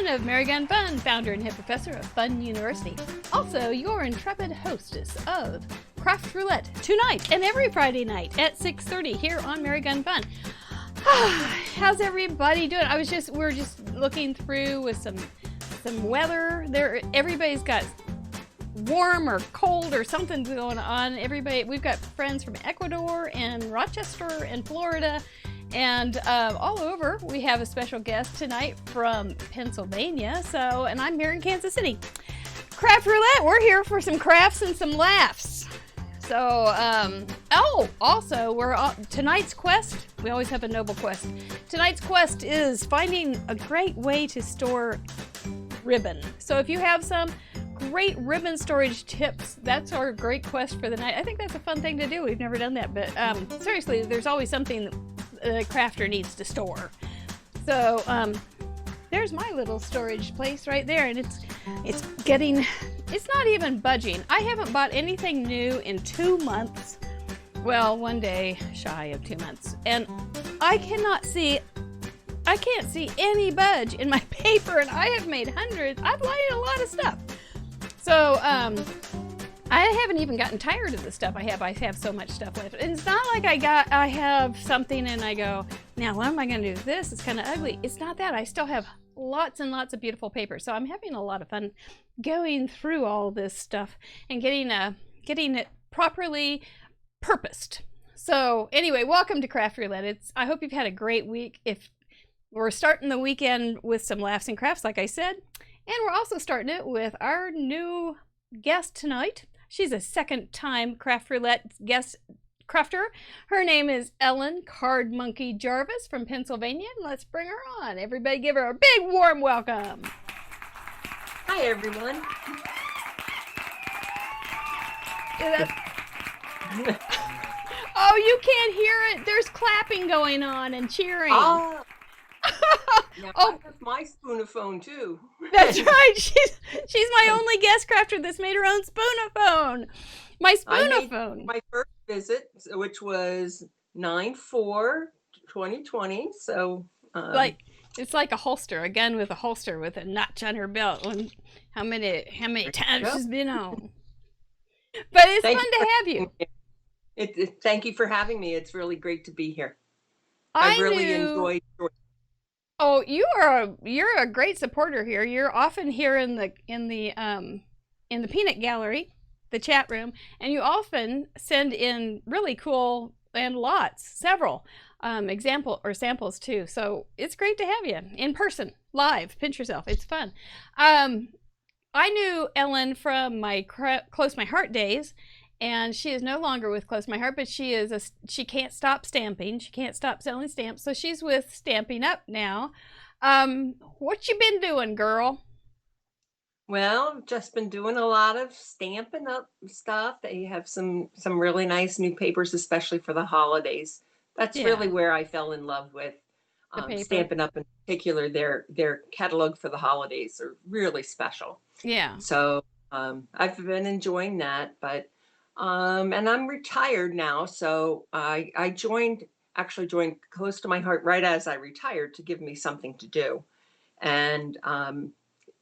son of Mary Gun Fun, founder and head professor of Fun University. Also, your intrepid hostess of Craft Roulette tonight and every Friday night at 6:30 here on Mary Gun Fun. How's everybody doing? We're just looking through with some weather. Everybody's got warm or cold or something's going on. We've got friends from Ecuador and Rochester and Florida and all over. We have a special guest tonight from Pennsylvania. And I'm here in Kansas City. Craft Roulette, we're here for some crafts and some laughs. Also, tonight's quest, we always have a noble quest. Tonight's quest is finding a great way to store ribbon. So if you have some great ribbon storage tips, that's our great quest for the night. I think that's a fun thing to do. We've never done that, but seriously, there's always something the crafter needs to store. So there's my little storage place right there, and it's not even budging. I haven't bought anything new in 2 months. Well, one day shy of 2 months, and I can't see any budge in my paper, and I have made hundreds. I've lied a lot of stuff. So, I haven't even gotten tired of the stuff I have. I have so much stuff left. And it's not like I have something and I go, now what am I going to do with this? It's kind of ugly. It's not that. I still have lots and lots of beautiful paper. So I'm having a lot of fun going through all this stuff and getting it properly purposed. So anyway, welcome to Craft Roulette. I hope you've had a great week. If we're starting the weekend with some laughs and crafts, like I said. And we're also starting it with our new guest tonight. She's a second-time Craft Roulette guest crafter. Her name is Ellen Card Monkey Jarvis from Pennsylvania. Let's bring her on. Everybody give her a big warm welcome. Hi, everyone. Oh, you can't hear it. There's clapping going on and cheering. Yeah, Oh, I have my spoonophone too. That's right. She's my only guest crafter that's made her own spoonophone. My spoonophone. My first visit, which was 9/4/2020. So it's like a holster, a gun with a holster with a notch on her belt. How many times she's been on? But it's fun to have you. Thank you for having me. It's really great to be here. I really enjoyed. Oh, you're a great supporter here. You're often here in the peanut gallery, the chat room, and you often send in really cool and several samples too. So it's great to have you in person, live. Pinch yourself. It's fun. I knew Ellen from my Close My Heart days. And she is no longer with Close My Heart, but she can't stop stamping. She can't stop selling stamps. So she's with Stamping Up now. What you been doing, girl? Well, just been doing a lot of Stampin' Up stuff. They have some really nice new papers, especially for the holidays. That's really where I fell in love with Stampin' Up, in particular. Their catalog for the holidays are really special. Yeah. So I've been enjoying that, but and I'm retired now, so I joined Close to My Heart right as I retired to give me something to do. And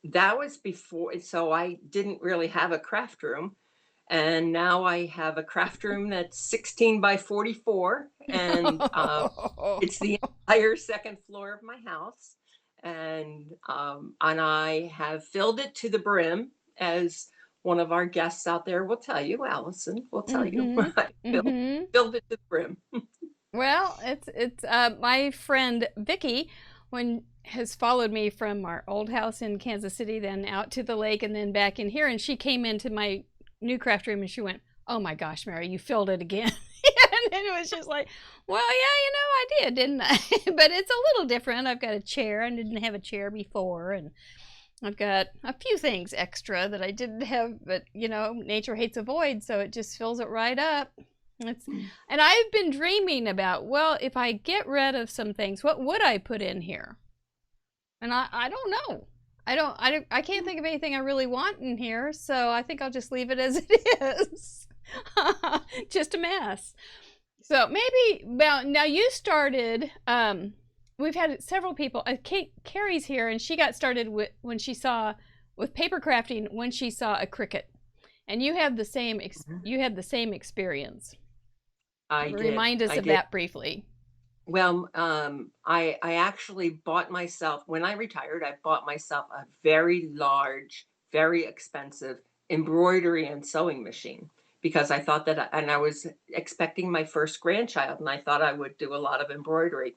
that was before, so I didn't really have a craft room. And now I have a craft room that's 16 by 44, and it's the entire second floor of my house. And I have filled it to the brim, as one of our guests out there will tell you, Allison will tell you. Filled it to the brim. Well, it's my friend Vicky, has followed me from our old house in Kansas City, then out to the lake, and then back in here. And she came into my new craft room and she went, "Oh my gosh, Mary, you filled it again." And then it was just like, well, yeah, I did, didn't I? But it's a little different. I've got a chair. I didn't have a chair before, and I've got a few things extra that I didn't have, but nature hates a void, so it just fills it right up. And I've been dreaming about, well, if I get rid of some things, what would I put in here? And I don't know. I can't think of anything I really want in here, so I think I'll just leave it as it is. Just a mess. So maybe, well, now you started we've had several people. Carrie's here, and she got started with paper crafting when she saw a Cricut, and you have the same experience. I did. Remind us of that briefly. Well, I actually bought myself, when I retired, I bought myself a very large, very expensive embroidery and sewing machine, because I thought that, and I was expecting my first grandchild, and I thought I would do a lot of embroidery.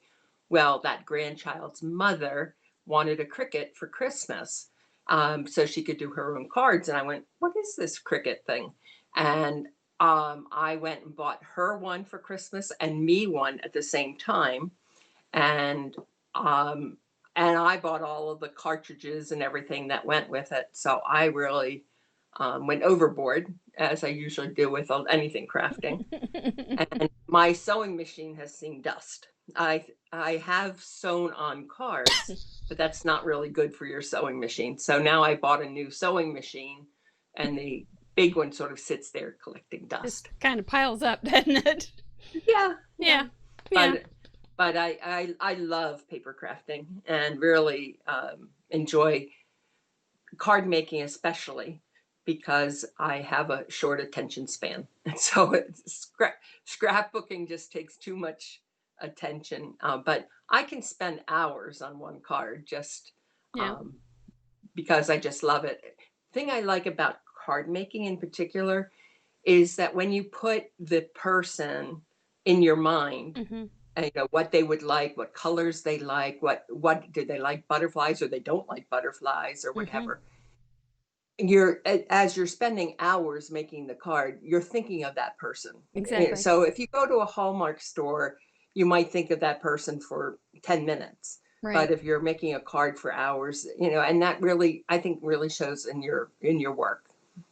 Well, that grandchild's mother wanted a Cricut for Christmas, so she could do her own cards. And I went, what is this Cricut thing? And I went and bought her one for Christmas and me one at the same time. And I bought all of the cartridges and everything that went with it. So I really went overboard, as I usually do with anything crafting. And my sewing machine has seen dust. I have sewn on cards, but that's not really good for your sewing machine. So now I bought a new sewing machine, and the big one sort of sits there collecting dust. Just kind of piles up, doesn't it? Yeah. But I love paper crafting, and really enjoy card making, especially because I have a short attention span. And so scrapbooking just takes too much attention. But I can spend hours on one card just because I just love it. The thing I like about card making in particular is that when you put the person in your mind, and, you know, what they would like, what colors they like, what do they like, butterflies, or they don't like butterflies, or whatever. As you're spending hours making the card, you're thinking of that person. Exactly. So if you go to a Hallmark store, you might think of that person for 10 minutes. Right. But if you're making a card for hours, you know, and that really, I think, really shows in your work.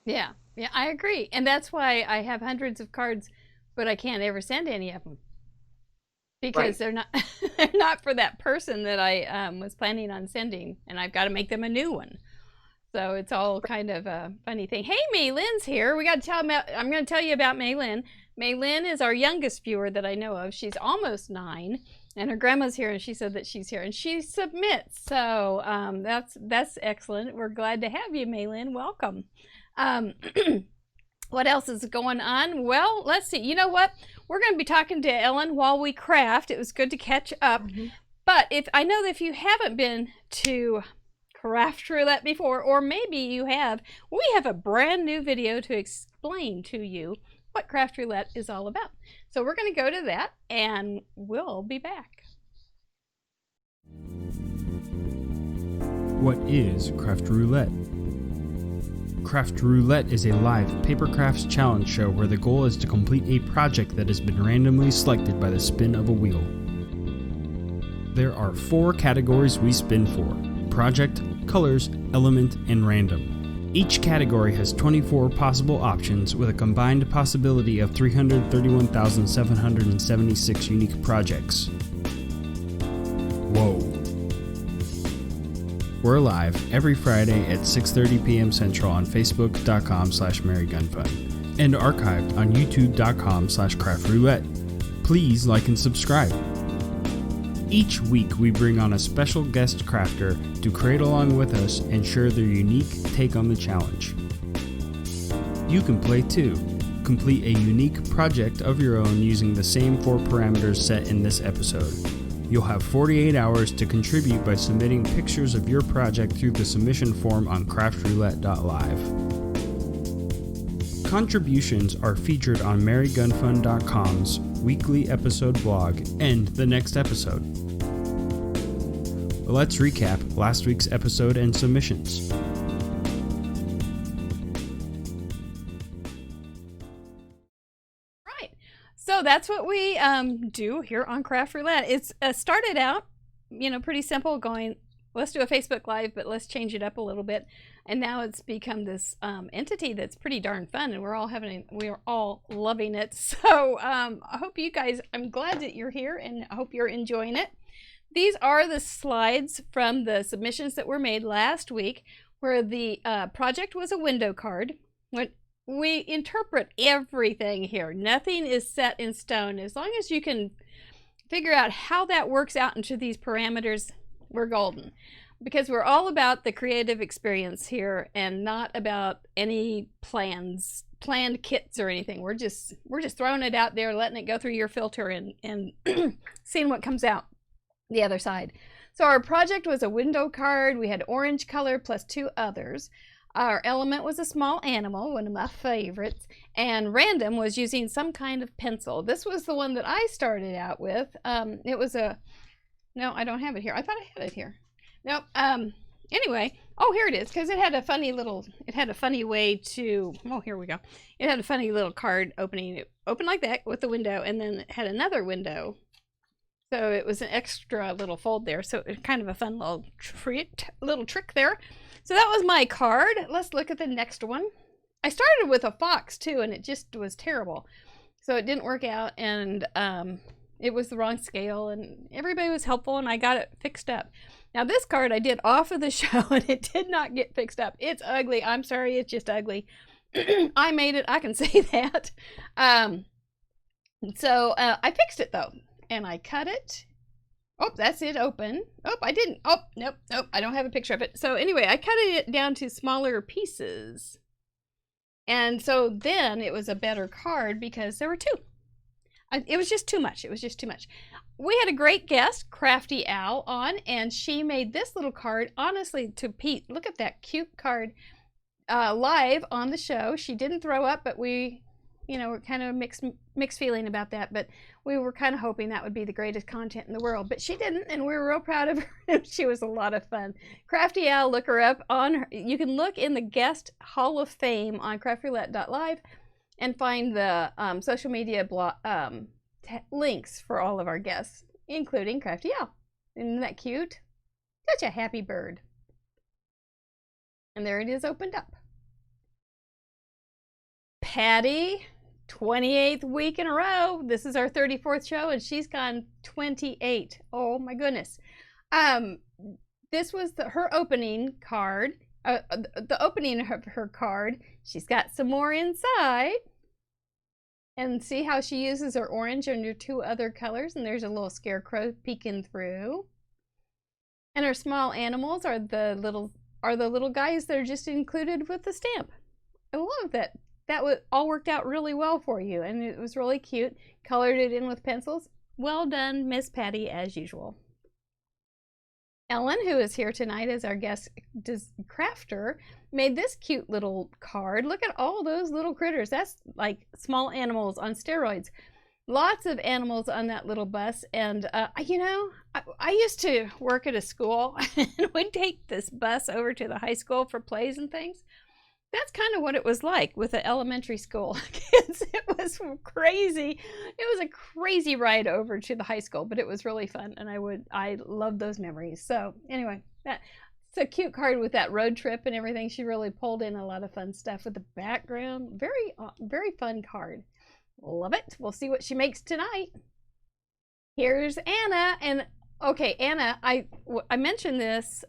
Yeah, I agree. And that's why I have hundreds of cards, but I can't ever send any of them, because they're not for that person that I was planning on sending, and I've got to make them a new one. So it's all kind of a funny thing. Hey, Maylynn's here. I'm going to tell you about Maylynn. Maylynn is our youngest viewer that I know of. She's almost 9, and her grandma's here, and she said that she's here, and she submits. So that's excellent. We're glad to have you, Maylynn. Welcome. What else is going on? Well, let's see. You know what? We're going to be talking to Ellen while we craft. It was good to catch up. But I know that if you haven't been to Craft Roulette before, or maybe you have, we have a brand new video to explain to you what Craft Roulette is all about. So we're going to go to that, and we'll be back. What is Craft Roulette? Craft Roulette is a live paper crafts challenge show where the goal is to complete a project that has been randomly selected by the spin of a wheel. There are 4 categories we spin for: project, colors, element, and random. Each category has 24 possible options with a combined possibility of 331,776 unique projects. Whoa. We're live every Friday at 6:30 p.m. Central on Facebook.com/MaryGunFun and archived on YouTube.com/CraftRoulette. Please like and subscribe. Each week we bring on a special guest crafter to create along with us and share their unique take on the challenge. You can play too. Complete a unique project of your own using the same 4 parameters set in this episode. You'll have 48 hours to contribute by submitting pictures of your project through the submission form on CraftRoulette.live. Contributions are featured on MaryGunFun.com's weekly episode blog and the next episode. Let's recap last week's episode and submissions. So that's what we do here on Craft Roulette. It's started out, pretty simple, going, let's do a Facebook Live, but let's change it up a little bit. And now it's become this entity that's pretty darn fun, and we're all loving it. So I hope you guys, I'm glad that you're here, and I hope you're enjoying it. These are the slides from the submissions that were made last week, where the project was a window card. We interpret everything here. Nothing is set in stone. As long as you can figure out how that works out into these parameters, we're golden. Because we're all about the creative experience here and not about any planned kits or anything. We're just throwing it out there, letting it go through your filter and seeing what comes out the other side. So our project was a window card. We had orange color plus 2 others. Our element was a small animal, one of my favorites, and random was using some kind of pencil. This was the one that I started out with. It was a, no, I don't have it here. I thought I had it here. Nope. Anyway, oh, here it is, because it had a funny way to, oh, here we go. It had a funny little card opening. It opened like that with the window, and then it had another window. So it was an extra little fold there. So it was kind of a fun little trick there. So that was my card. Let's look at the next one. I started with a fox too, and it just was terrible. So it didn't work out, and it was the wrong scale, and everybody was helpful, and I got it fixed up. Now this card I did off of the show, and it did not get fixed up. It's ugly. I'm sorry, it's just ugly. I made it, I can say that. So I fixed it though, and I cut it. Oh, that's it open. Oh, I didn't. Oh, nope, I don't have a picture of it. So anyway, I cut it down to smaller pieces. And so then it was a better card because there were 2. It was just too much. It was just too much. We had a great guest, Crafty Owl, on, and she made this little card. Honestly, to Pete, look at that cute card live on the show. She didn't throw up, but we, we're kind of mixed feeling about that. But we were kind of hoping that would be the greatest content in the world. But she didn't, and we were real proud of her. She was a lot of fun. Crafty Owl, look her up on her. You can look in the guest Hall of Fame on CraftRoulette.live and find the social media links for all of our guests, including Crafty Owl. Isn't that cute? Such a happy bird. And there it is opened up. Patty, 28th week in a row. This is our 34th show, and she's gone 28. Oh my goodness. This was her opening card. The opening of her card. She's got some more inside. And see how she uses her orange under 2 other colors, and there's a little scarecrow peeking through. And her small animals are the little guys that are just included with the stamp. I love that. That all worked out really well for you, and it was really cute. Colored it in with pencils. Well done, Miss Patty, as usual. Ellen, who is here tonight as our guest crafter, made this cute little card. Look at all those little critters. That's like small animals on steroids. Lots of animals on that little bus. And, I used to work at a school and would take this bus over to the high school for plays and things. That's kind of what it was like with the elementary school kids. It was crazy. It was a crazy ride over to the high school, but it was really fun, and I love those memories. So anyway, it's a cute card with that road trip and everything. She really pulled in a lot of fun stuff with the background. Very, very fun card. Love it. We'll see what she makes tonight. Here's Anna, and okay, Anna, I mentioned this.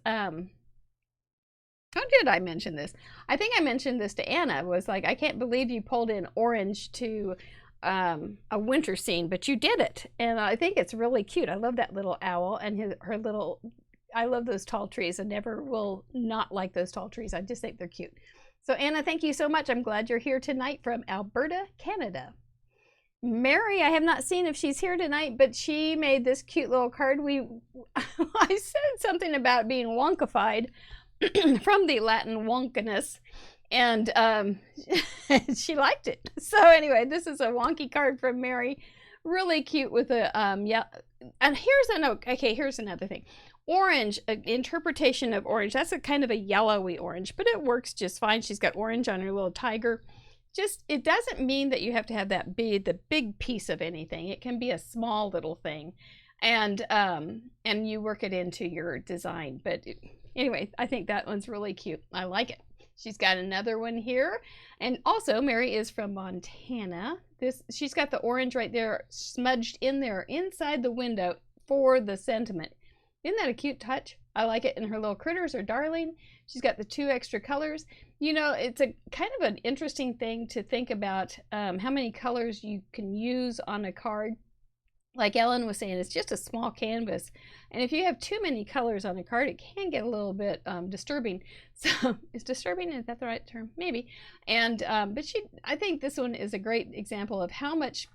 How did I mention this? I think I mentioned this to Anna. Was like, I can't believe you pulled in orange to a winter scene, but you did it. And I think it's really cute. I love that little owl and her little, I love those tall trees. I never will not like those tall trees. I just think they're cute. So Anna, thank you so much. I'm glad you're here tonight from Alberta, Canada. Mary, I have not seen if she's here tonight, but she made this cute little card. I said something about being wonkified from the Latin wonkiness, and she liked it. So anyway, this is a wonky card from Mary. Really cute with a yeah. And here's another thing. Orange, interpretation of orange. That's a kind of a yellowy orange, but it works just fine. She's got orange on her little tiger. Just, it doesn't mean that you have to have that be the big piece of anything. It can be a small little thing, and you work it into your design. But anyway, I think that one's really cute. I like it. She's got another one here, and also Mary is from Montana. She's got the orange right there smudged in there inside the window for the sentiment. Isn't that a cute touch? I like it. And her little critters are darling. She's got the 2 extra colors. You know, it's a kind of an interesting thing to think about how many colors you can use on a card. like Ellen was saying, it's just a small canvas. And if you have too many colors on a card, it can get a little bit disturbing. So is disturbing, is that the right term? Maybe. And but I think this one is a great example of how much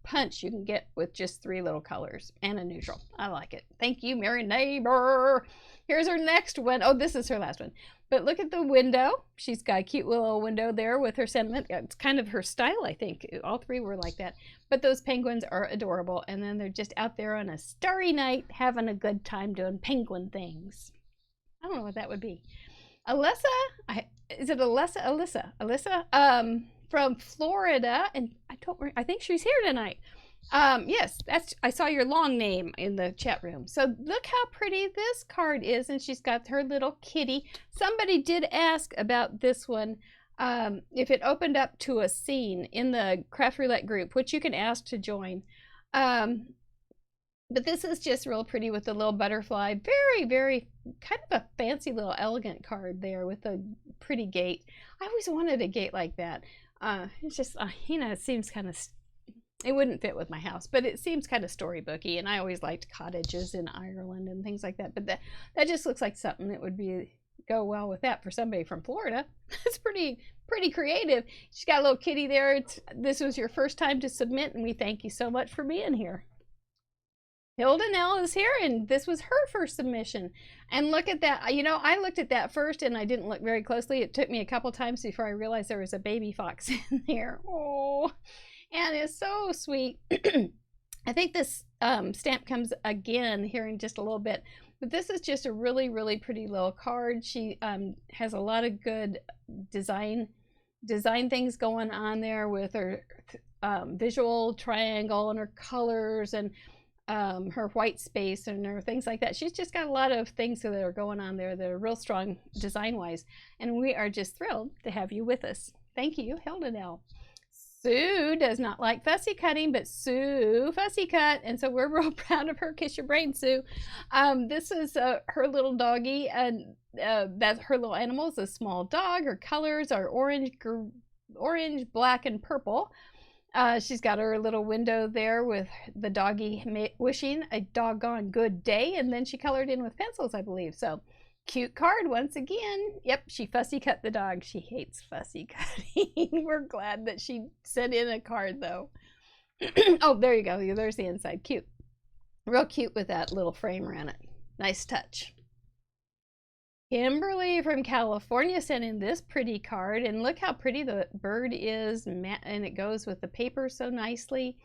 punch you can get with just 3 little colors and a neutral. I like it. Thank you, Mary Neighbor. Here's her next one. Oh, this is her last one. But look at the window. She's got a cute little window there with her sentiment. It's kind of her style, I think. All 3 were like that. But those penguins are adorable. And then they're just out there on a starry night having a good time doing penguin things. I don't know what that would be. Alyssa, is it Alyssa? Alyssa, from Florida. And I think she's here tonight. Yes, I saw your long name in the chat room. So look how pretty this card is, and she's got her little kitty. Somebody did ask about this one, if it opened up to a scene in the Craft Roulette group, which you can ask to join. But this is just real pretty with the little butterfly. Very, very kind of a fancy little elegant card there with a pretty gate. I always wanted a gate like that. It's just, it seems kind of, it wouldn't fit with my house, but it seems kind of storybooky, and I always liked cottages in Ireland and things like that. But that just looks like something that would go well with that for somebody from Florida. It's pretty creative. She's got a little kitty there. This was your first time to submit, and we thank you so much for being here. Hilda Nell is here, and this was her first submission. And look at that. I looked at that first, and I didn't look very closely. It took me a couple times before I realized there was a baby fox in there. Oh. And it's so sweet. I think this stamp comes again here in just a little bit. But this is just a really, really pretty little card. She has a lot of good design things going on there with her visual triangle and her colors and her white space and her things like that. She's just got a lot of things that are going on there that are real strong design-wise. And we are just thrilled to have you with us. Thank you, Hilda Nell. Sue does not like fussy cutting, but Sue fussy cut, and so we're real proud of her. Kiss your brain, Sue. This is her little doggy, and that's her little animal is a small dog. Her colors are orange, black, and purple. She's got her little window there with the doggy wishing a doggone good day, and then she colored in with pencils, I believe. So cute card once again. Yep, she fussy cut the dog. She hates fussy cutting. We're glad that she sent in a card though. Oh, there you go. There's the inside. Cute. Real cute with that little frame around it. Nice touch. Kimberly from California sent in this pretty card, and look how pretty the bird is, and it goes with the paper so nicely.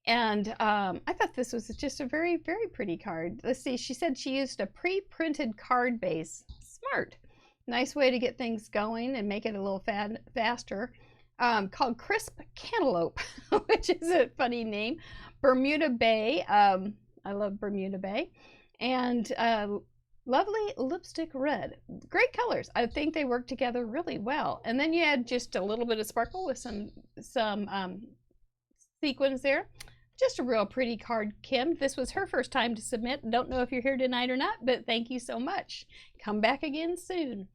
And I thought this was just a very, very pretty card. Let's see, she said she used a pre-printed card base. Smart. Nice way to get things going and make it a little faster. Called Crisp Cantaloupe, which is a funny name. Bermuda Bay. I love Bermuda Bay. And lovely lipstick red. Great colors. I think they work together really well. And then you add just a little bit of sparkle with some sequins there. Just a real pretty card, Kim. This was her first time to submit. Don't know if you're here tonight or not, but thank you so much. Come back again soon.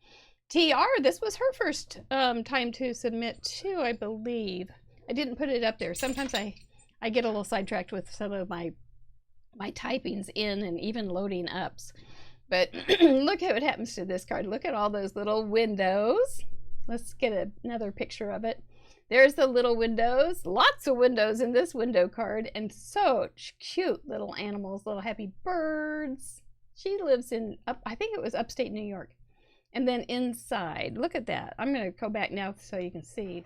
TR, this was her first time to submit too, I believe. I didn't put it up there. Sometimes I get a little sidetracked with some of my typings in and even loading ups. But look at what happens to this card. Look at all those little windows. Let's get another picture of it. There's the little windows. Lots of windows in this window card, and so cute little animals, little happy birds. She lives in, I think it was upstate New York. And then inside, look at that. I'm going to go back now so you can see.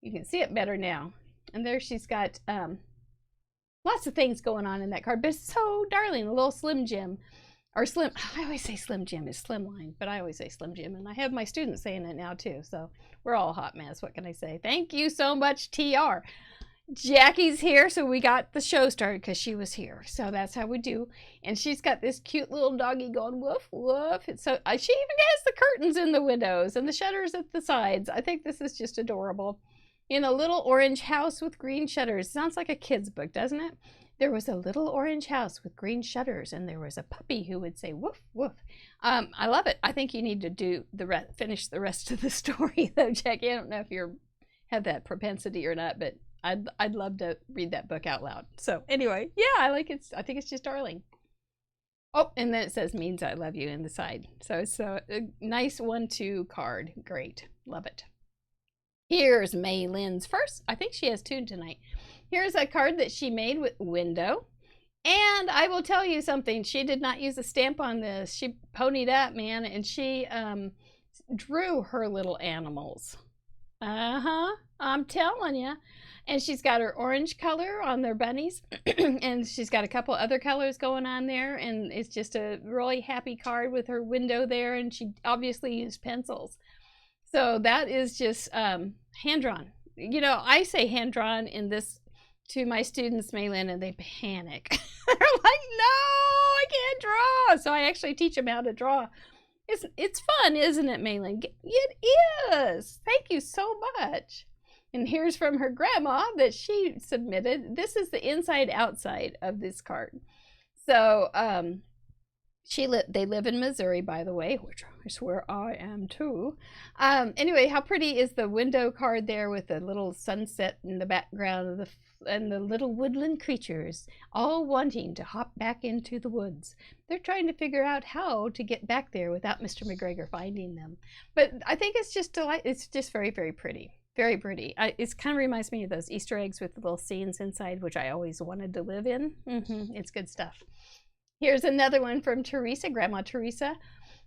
You can see it better now. And there she's got lots of things going on in that card, but it's so darling. A little Slim Jim. Or Slim, I always say Slim Jim is Slimline, but I always say Slim Jim, and I have my students saying it now too, so we're all a hot mess. What can I say? Thank you so much, TR. Jackie's here, so we got the show started because she was here, so that's how we do. And she's got this cute little doggy going woof, woof. So she even has the curtains in the windows and the shutters at the sides. I think this is just adorable. In a little orange house with green shutters. Sounds like a kid's book, doesn't it? There was a little orange house with green shutters, and there was a puppy who would say woof woof. I love it. I think you need to finish the rest of the story though, Jackie. I don't know if you have that propensity or not, but I'd love to read that book out loud. So anyway, yeah, I like it. I think it's just darling. Oh, and then it says means I love you in the side. So it's a nice 1-2 card. Great. Love it. Here's May Lynn's first. I think she has 2 tonight. Here's a card that she made with window. And I will tell you something. She did not use a stamp on this. She ponied up, man, and she drew her little animals. I'm telling you. And she's got her orange color on their bunnies. And she's got a couple other colors going on there. And it's just a really happy card with her window there. And she obviously used pencils. So that is just hand-drawn. You know, I say hand-drawn in this to my students, Maylin, and they panic. They're like, no, I can't draw. So I actually teach them how to draw. It's fun, isn't it, Maylin? It is. Thank you so much. And here's from her grandma that she submitted. This is the inside-outside of this card. So they live in Missouri, by the way, which is where I am too. Anyway, how pretty is the window card there with the little sunset in the background of and the little woodland creatures all wanting to hop back into the woods. They're trying to figure out how to get back there without Mr. McGregor finding them. But I think it's just it's just very, very pretty. Very pretty. It kind of reminds me of those Easter eggs with the little scenes inside, which I always wanted to live in. It's good stuff. Here's another one from Teresa, Grandma Teresa.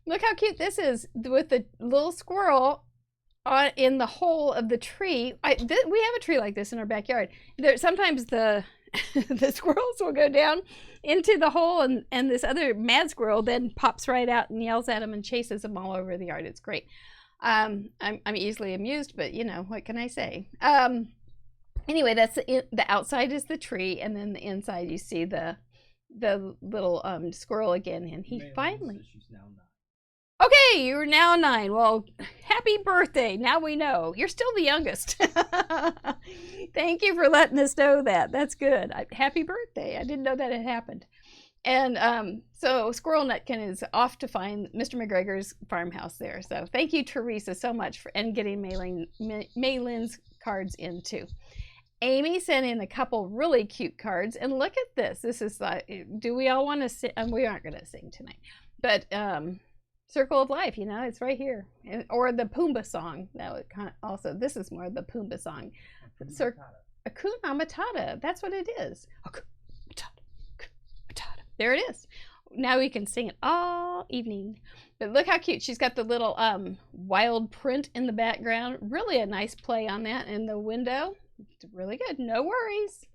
Look how cute this is with the little squirrel in the hole of the tree. We have a tree like this in our backyard. Sometimes the squirrels will go down into the hole, and this other mad squirrel then pops right out and yells at them and chases them all over the yard. It's great. I'm easily amused, but you know, what can I say? Anyway, that's the outside is the tree, and then the inside you see the little squirrel again, and he finally. She's now 9. Okay, you're now 9. Well, happy birthday. Now we know. You're still the youngest. Thank you for letting us know that. That's good. Happy birthday. I didn't know that had happened. And so Squirrel Nutkin is off to find Mr. McGregor's farmhouse there. So thank you, Teresa, so much for getting Maylin's cards in too. Amy sent in a couple really cute cards, and look at this. This is do we all want to sing? We aren't going to sing tonight, but Circle of Life, you know, it's right here. Or the Pumbaa song. That would kind of also, this is more the Pumbaa song. Hakuna Matata. That's what it is. There it is. Now we can sing it all evening. But look how cute. She's got the little wild print in the background. Really a nice play on that in the window. It's really good. No worries.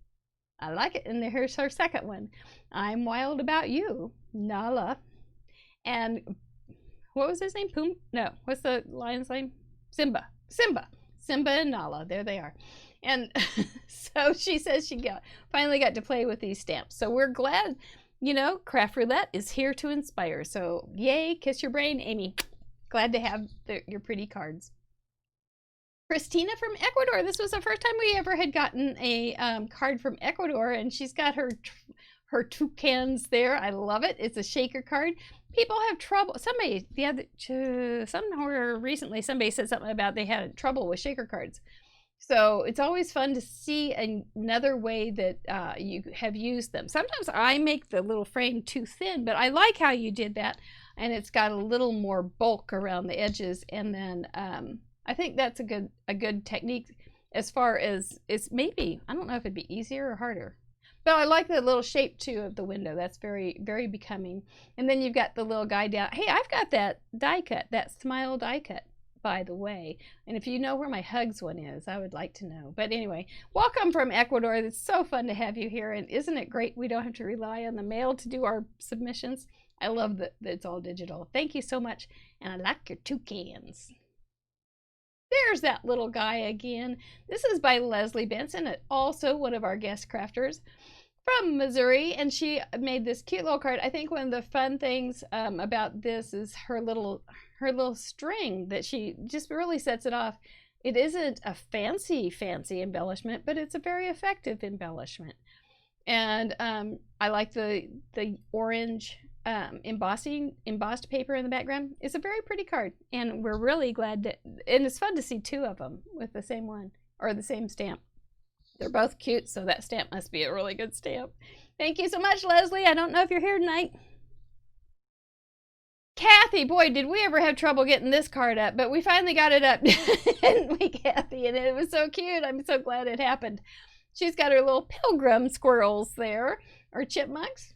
I like it. And here's her second one. I'm wild about you, Nala. And what was his name? What's the lion's name? Simba and Nala. There they are. And so she says she finally got to play with these stamps. So we're glad, you know, Craft Roulette is here to inspire. So yay, kiss your brain, Amy. Glad to have your pretty cards. Christina from Ecuador. This was the first time we ever had gotten a card from Ecuador, and she's got her toucans there. I love it. It's a shaker card. People have trouble. Somebody somewhere recently, somebody said something about they had trouble with shaker cards. So it's always fun to see another way that you have used them. Sometimes I make the little frame too thin, but I like how you did that, and it's got a little more bulk around the edges. And then I think that's a good technique as far as it's maybe, I don't know if it'd be easier or harder. But I like the little shape too of the window. That's very, very becoming. And then you've got the little guy down. Hey, I've got that die cut, that smile die cut, by the way. And if you know where my hugs one is, I would like to know. But anyway, welcome from Ecuador. It's so fun to have you here. And isn't it great we don't have to rely on the mail to do our submissions? I love that it's all digital. Thank you so much. And I like your toucans. There's that little guy again. This is by Leslie Benson, also one of our guest crafters from Missouri, and she made this cute little card. I think one of the fun things about this is her little string that she just really sets it off. It isn't a fancy embellishment, but it's a very effective embellishment. And I like the orange embossed paper in the background. It's a very pretty card, and we're really glad and it's fun to see 2 of them with the same one or the same stamp. They're both cute, so that stamp must be a really good stamp. Thank you so much, Leslie. I don't know if you're here tonight. Kathy, boy, did we ever have trouble getting this card up, but we finally got it up, didn't we, Kathy? And it was so cute. I'm so glad it happened. She's got her little pilgrim squirrels there, or chipmunks.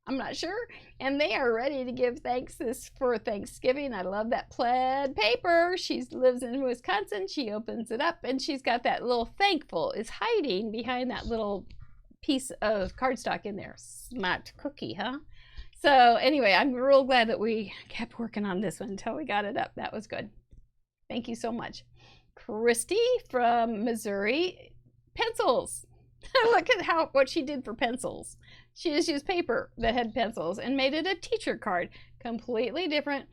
I'm not sure. And they are ready to give thanks for Thanksgiving. I love that plaid paper. She lives in Wisconsin. She opens it up, and she's got that little thankful is hiding behind that little piece of cardstock in there. Smart cookie, huh? So anyway, I'm real glad that we kept working on this one until we got it up. That was good. Thank you so much. Christy from Missouri. Pencils. Look at what she did for pencils. She just used paper that had pencils and made it a teacher card. Completely different.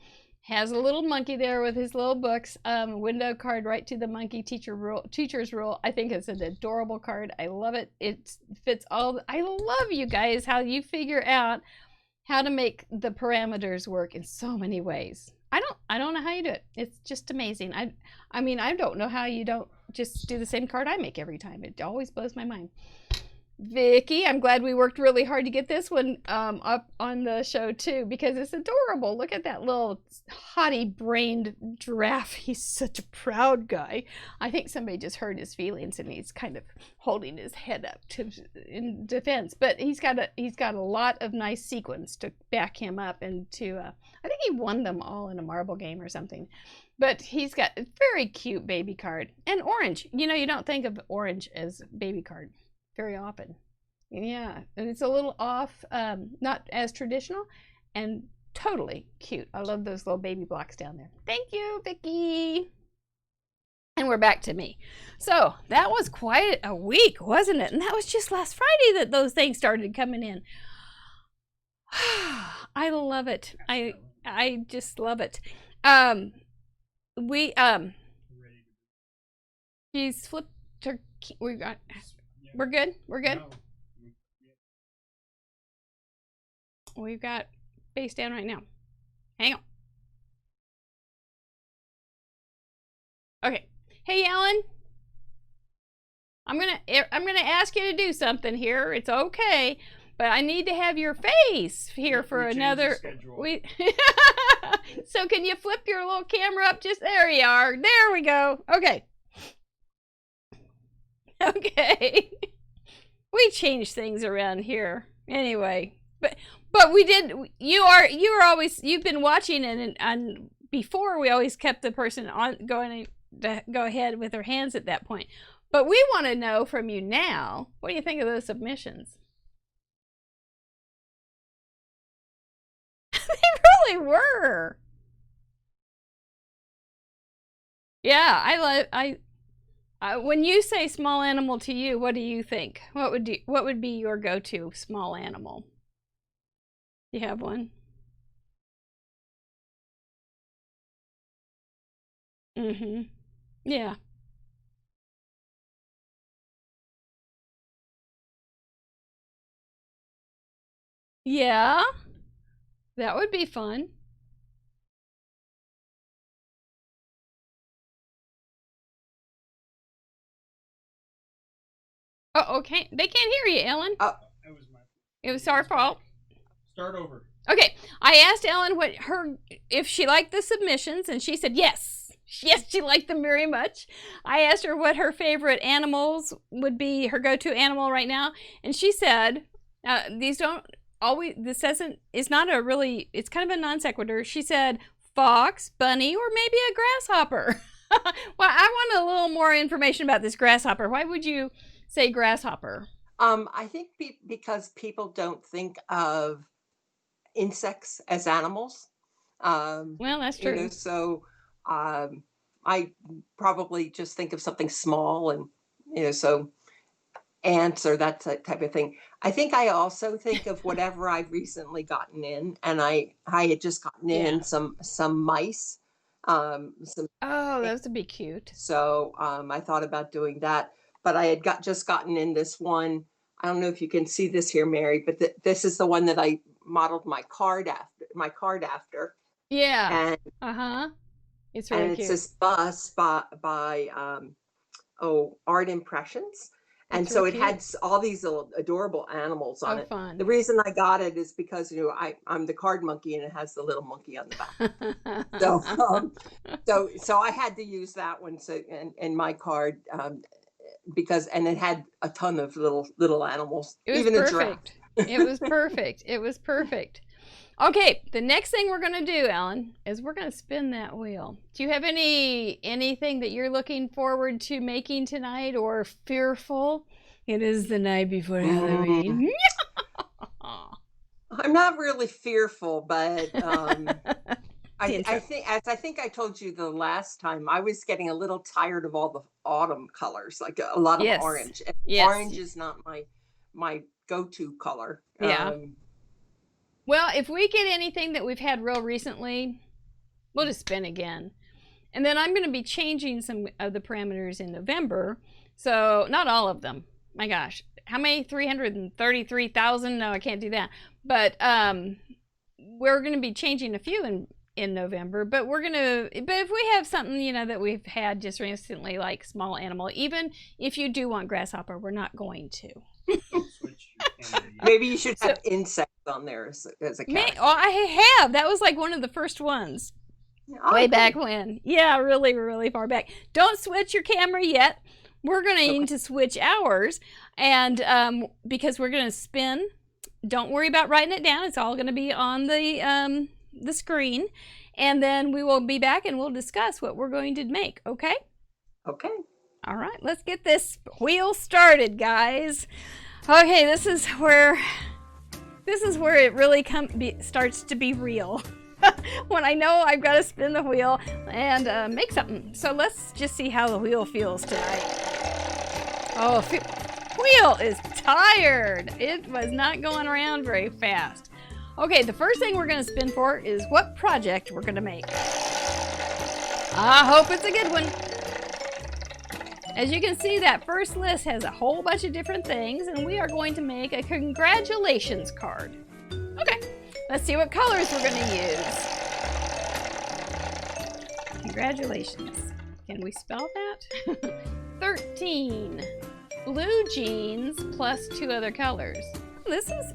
Has a little monkey there with his little books. Window card right to the monkey teacher's rule. I think it's an adorable card. I love it. It fits all. I love you guys how you figure out how to make the parameters work in so many ways. I don't know how you do it. It's just amazing. I mean, I don't know how you don't just do the same card I make every time. It always blows my mind. Vicky, I'm glad we worked really hard to get this one up on the show too, because it's adorable. Look at that little haughty-brained giraffe. He's such a proud guy. I think somebody just hurt his feelings and he's kind of holding his head up in defense. But he's got a lot of nice sequins to back him up, and I think he won them all in a marble game or something. But he's got a very cute baby card. And orange. You know, you don't think of orange as baby card very often. Yeah, and it's a little off, not as traditional, and totally cute. I love those little baby blocks down there. Thank you, Vicki. And we're back to me. So that was quite a week, wasn't it? And that was just last Friday that those things started coming in. I love it. I just love it. She's flipped her. We're good? We're good? No. We've got face down right now. Hang on. Okay. Hey, Ellen. I'm gonna ask you to do something here. It's okay, but I need to have your face here for another. So can you flip your little camera up? Just there you are. There we go. Okay. Okay. We change things around here anyway, but we did. You've been watching, and before we always kept the person on going to go ahead with their hands at that point. But we want to know from you now. What do you think of those submissions? They really were. Yeah, when you say small animal to you, what do you think? What would be your go-to small animal? You have one? Mm-hmm. Yeah. Yeah. That would be fun. Oh, okay. They can't hear you, Ellen. Oh, it was our fault. Start over. Okay. I asked Ellen if she liked the submissions, and she said yes. Yes, she liked them very much. I asked her what her favorite animals would be, her go-to animal right now, and she said, it's kind of a non sequitur. She said fox, bunny, or maybe a grasshopper. Well, I want a little more information about this grasshopper. Why would you say grasshopper? I think because people don't think of insects as animals. Well, that's true. You know, so I probably just think of something small, and so ants or that type of thing. I think I also think of whatever I've recently gotten in, and I had just gotten in some mice. Those would be cute. So I thought about doing that, but I had just gotten in this one. I don't know if you can see this here, Mary, but this is the one that I modeled my card after. Yeah. And it's really cute. It's this bust by Art Impressions, And It's real so it cute. had all these little adorable animals on it. Fun. The reason I got it is because, you know, I'm the card monkey and it has the little monkey on the back. So I had to use that one in my card because, and it had a ton of little animals, It was even a giraffe. perfect. It was perfect. It was perfect. Okay, the next thing we're going to do, Ellen, is we're going to spin that wheel. Do you have anything that you're looking forward to making tonight or fearful? It is the night before Halloween. I'm not really fearful, but I think I told you the last time, I was getting a little tired of all the autumn colors, like a lot of orange. And orange is not my go-to color. Yeah. Well, if we get anything that we've had real recently, we'll just spin again. And then I'm going to be changing some of the parameters in November. So not all of them. My gosh. How many? 333,000? No, I can't do that. But we're going to be changing a few in November. But if we have something, you know, that we've had just recently, like small animal, even if you do want grasshopper, we're not going to. Maybe you should have insects on there as a character. I have. That was like one of the first ones. Way back when. Yeah, really, really far back. Don't switch your camera yet. We're going to need to switch ours. And because we're going to spin, don't worry about writing it down. It's all going to be on the screen. And then we will be back and we'll discuss what we're going to make. Okay? Okay. All right, let's get this wheel started, guys. Okay, this is where it really starts to be real. When I know I've got to spin the wheel and make something. So let's just see how the wheel feels tonight. Oh, wheel is tired. It was not going around very fast. Okay, the first thing we're going to spin for is what project we're going to make. I hope it's a good one. As you can see, that first list has a whole bunch of different things, and we are going to make a congratulations card. Okay, let's see what colors we're going to use. Congratulations. Can we spell that? 13. Blue jeans plus 2 other colors. This is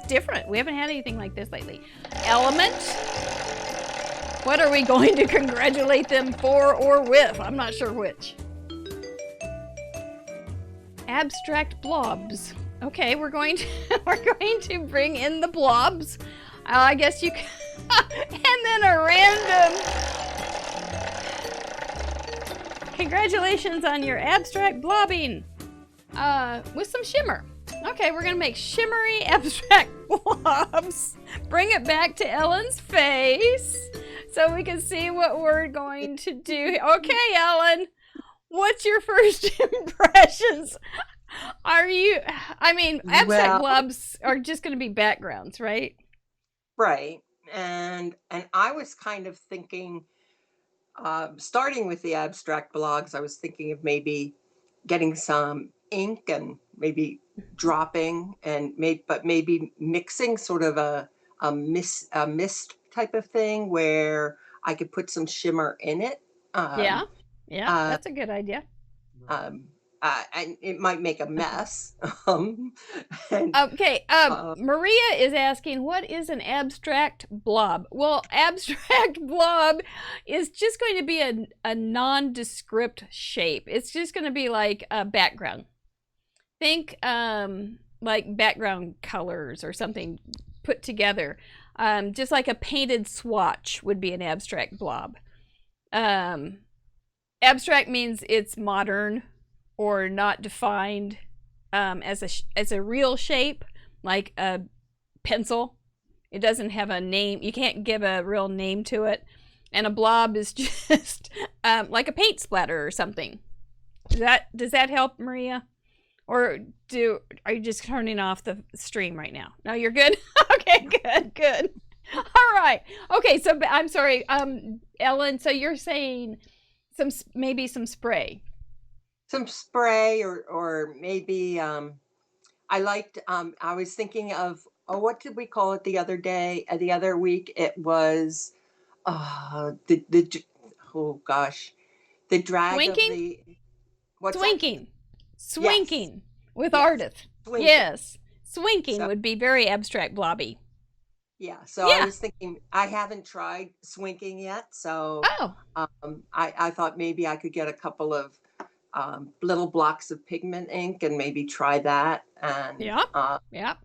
different. We haven't had anything like this lately. Element. What are we going to congratulate them for or with? I'm not sure which. Abstract blobs. Okay, we're going to bring in the blobs. I guess you can. And then a random. Congratulations on your abstract blobbing. With some shimmer. Okay, we're gonna make shimmery abstract blobs. Bring it back to Ellen's face so we can see what we're going to do. Okay, Ellen. What's your first impressions? Abstract blobs are just going to be backgrounds, right? Right. And I was kind of thinking, starting with the abstract blobs, I was thinking of maybe getting some ink and maybe dropping and maybe mixing sort of a mist type of thing where I could put some shimmer in it. Yeah, that's a good idea. And it might make a mess. Maria is asking, what is an abstract blob? Well, abstract blob is just going to be a nondescript shape. It's just going to be like a background. Think like background colors or something put together. Just like a painted swatch would be an abstract blob. Abstract means it's modern or not defined as a real shape, like a pencil. It doesn't have a name. You can't give a real name to it. And a blob is just like a paint splatter or something. Does that help, Maria? Or are you just turning off the stream right now? No, you're good? Okay, good. All right. Okay, so I'm sorry, Ellen, so you're saying maybe some spray. Some spray or maybe I liked I was thinking of what did we call it the other week? It was the drag Twinking? of the what's Twinking. Swinking with Yes. artist. Swinking. Yes. Swinking So- would be very abstract blobby. Yeah. So Yeah. I was thinking I haven't tried swinking yet. So Oh, I thought maybe I could get a couple of little blocks of pigment ink and maybe try that. And Yep. Yep.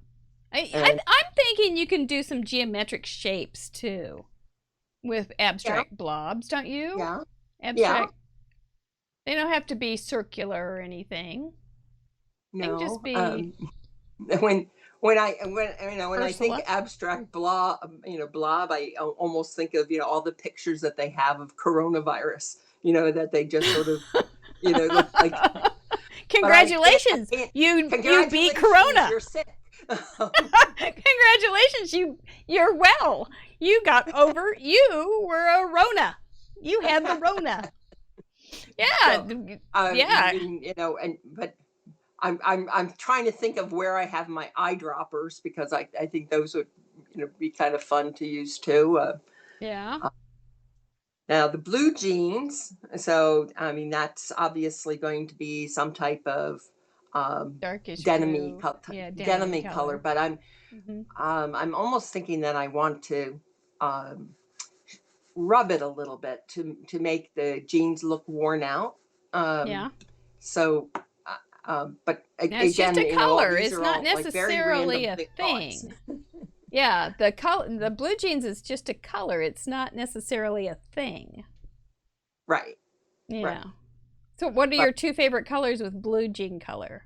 and- I'm thinking you can do some geometric shapes too with abstract blobs, don't you? yeah. Abstract. They don't have to be circular or anything. They can No. just be When I think Ursula? abstract blob, I almost think of all the pictures that they have of coronavirus. That they just sort of look like. Congratulations, I can't- you beat Congratulations, Corona. You're sick. Congratulations, you're well. You got over. You were a Rona. You had the Rona. Yeah, yeah. But I'm trying to think of where I have my eyedroppers because I think those would be kind of fun to use too. Yeah. Now the blue jeans, so I mean that's obviously going to be some type of Darkish denim-y blue. Yeah, denim-y color, but I'm almost thinking that I want to rub it a little bit to make the jeans look worn out. Yeah. So, but It's again, just a color. these It's are not all, like, very necessarily random a thoughts. thing. Yeah, the blue jeans is just a color. It's not necessarily a thing. Right. Yeah. Right. So what are your two favorite colors with blue jean color?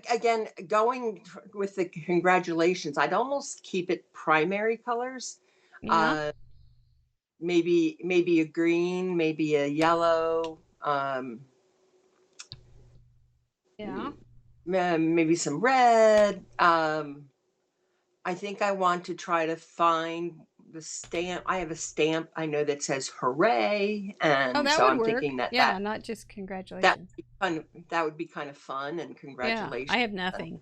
Again, going with the congratulations, I'd almost keep it primary colors. Yeah. Maybe a green, maybe a yellow, Yeah. maybe some red. I think I want to try to find the stamp. I have a stamp I know that says "Hooray," and Oh, that so would I'm work. thinking Yeah, not just congratulations. that would be kind of fun, and Yeah, congratulations. I have nothing.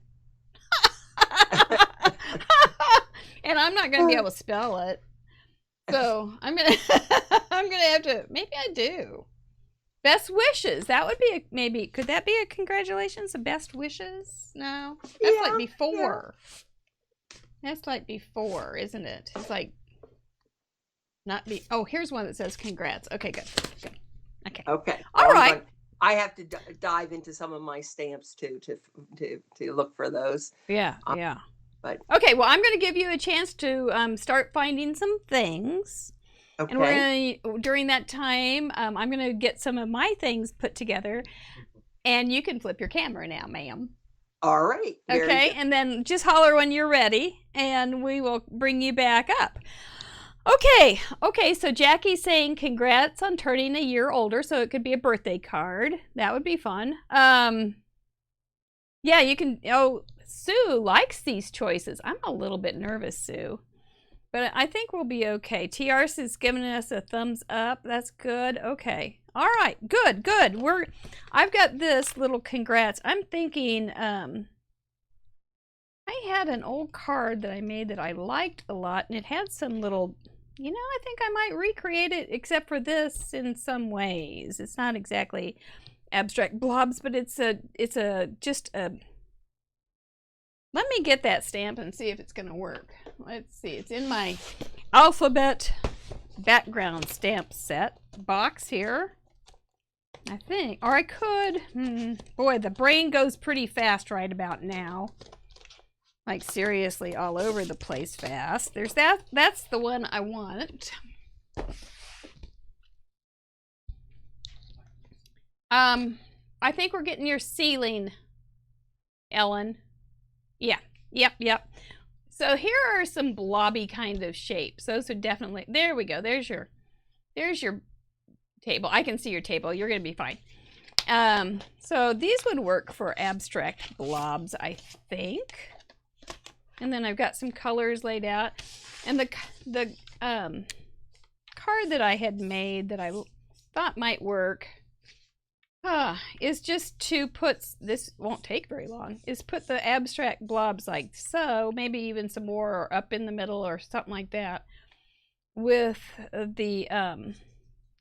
And I'm not going to be able to spell it. So I'm going to have to, maybe I do. Best wishes. That would be maybe, could that be a congratulations? A best wishes? No, that's like before. That's like before, isn't it? It's like not be. Oh, here's one that says congrats. Okay, good. Okay. Okay. All right. I have to dive into some of my stamps too to look for those. Yeah, yeah. But okay, well, I'm going to give you a chance to start finding some things. okay. And we're going to, during that time, I'm going to get some of my things put together. And you can flip your camera now, ma'am. All right. Okay, and then just holler when you're ready, and we will bring you back up. Okay, so Jackie's saying congrats on turning a year older, so it could be a birthday card. That would be fun. Yeah, you can, Sue likes these choices. I'm a little bit nervous, Sue, but I think we'll be okay. TRS is giving us a thumbs up. That's good. Okay. All right, good. I've got this little congrats. I'm thinking, I had an old card that I made that I liked a lot, and it had some little, I think I might recreate it, except for this in some ways. It's not exactly abstract blobs, but it's just a, let me get that stamp and see if it's going to work. Let's see. It's in my alphabet background stamp set box here, I think. Or I could, boy, the brain goes pretty fast right about now. Like seriously all over the place fast. There's that's the one I want. I think we're getting your ceiling, Ellen. Yeah, yep. So here are some blobby kind of shapes. Those are definitely, there we go. There's your table. I can see your table. You're going to be fine. So these would work for abstract blobs, I think. And then I've got some colors laid out. And the card that I had made that I thought might work is just to put, this won't take very long, is put the abstract blobs like so, maybe even some more or up in the middle or something like that, with the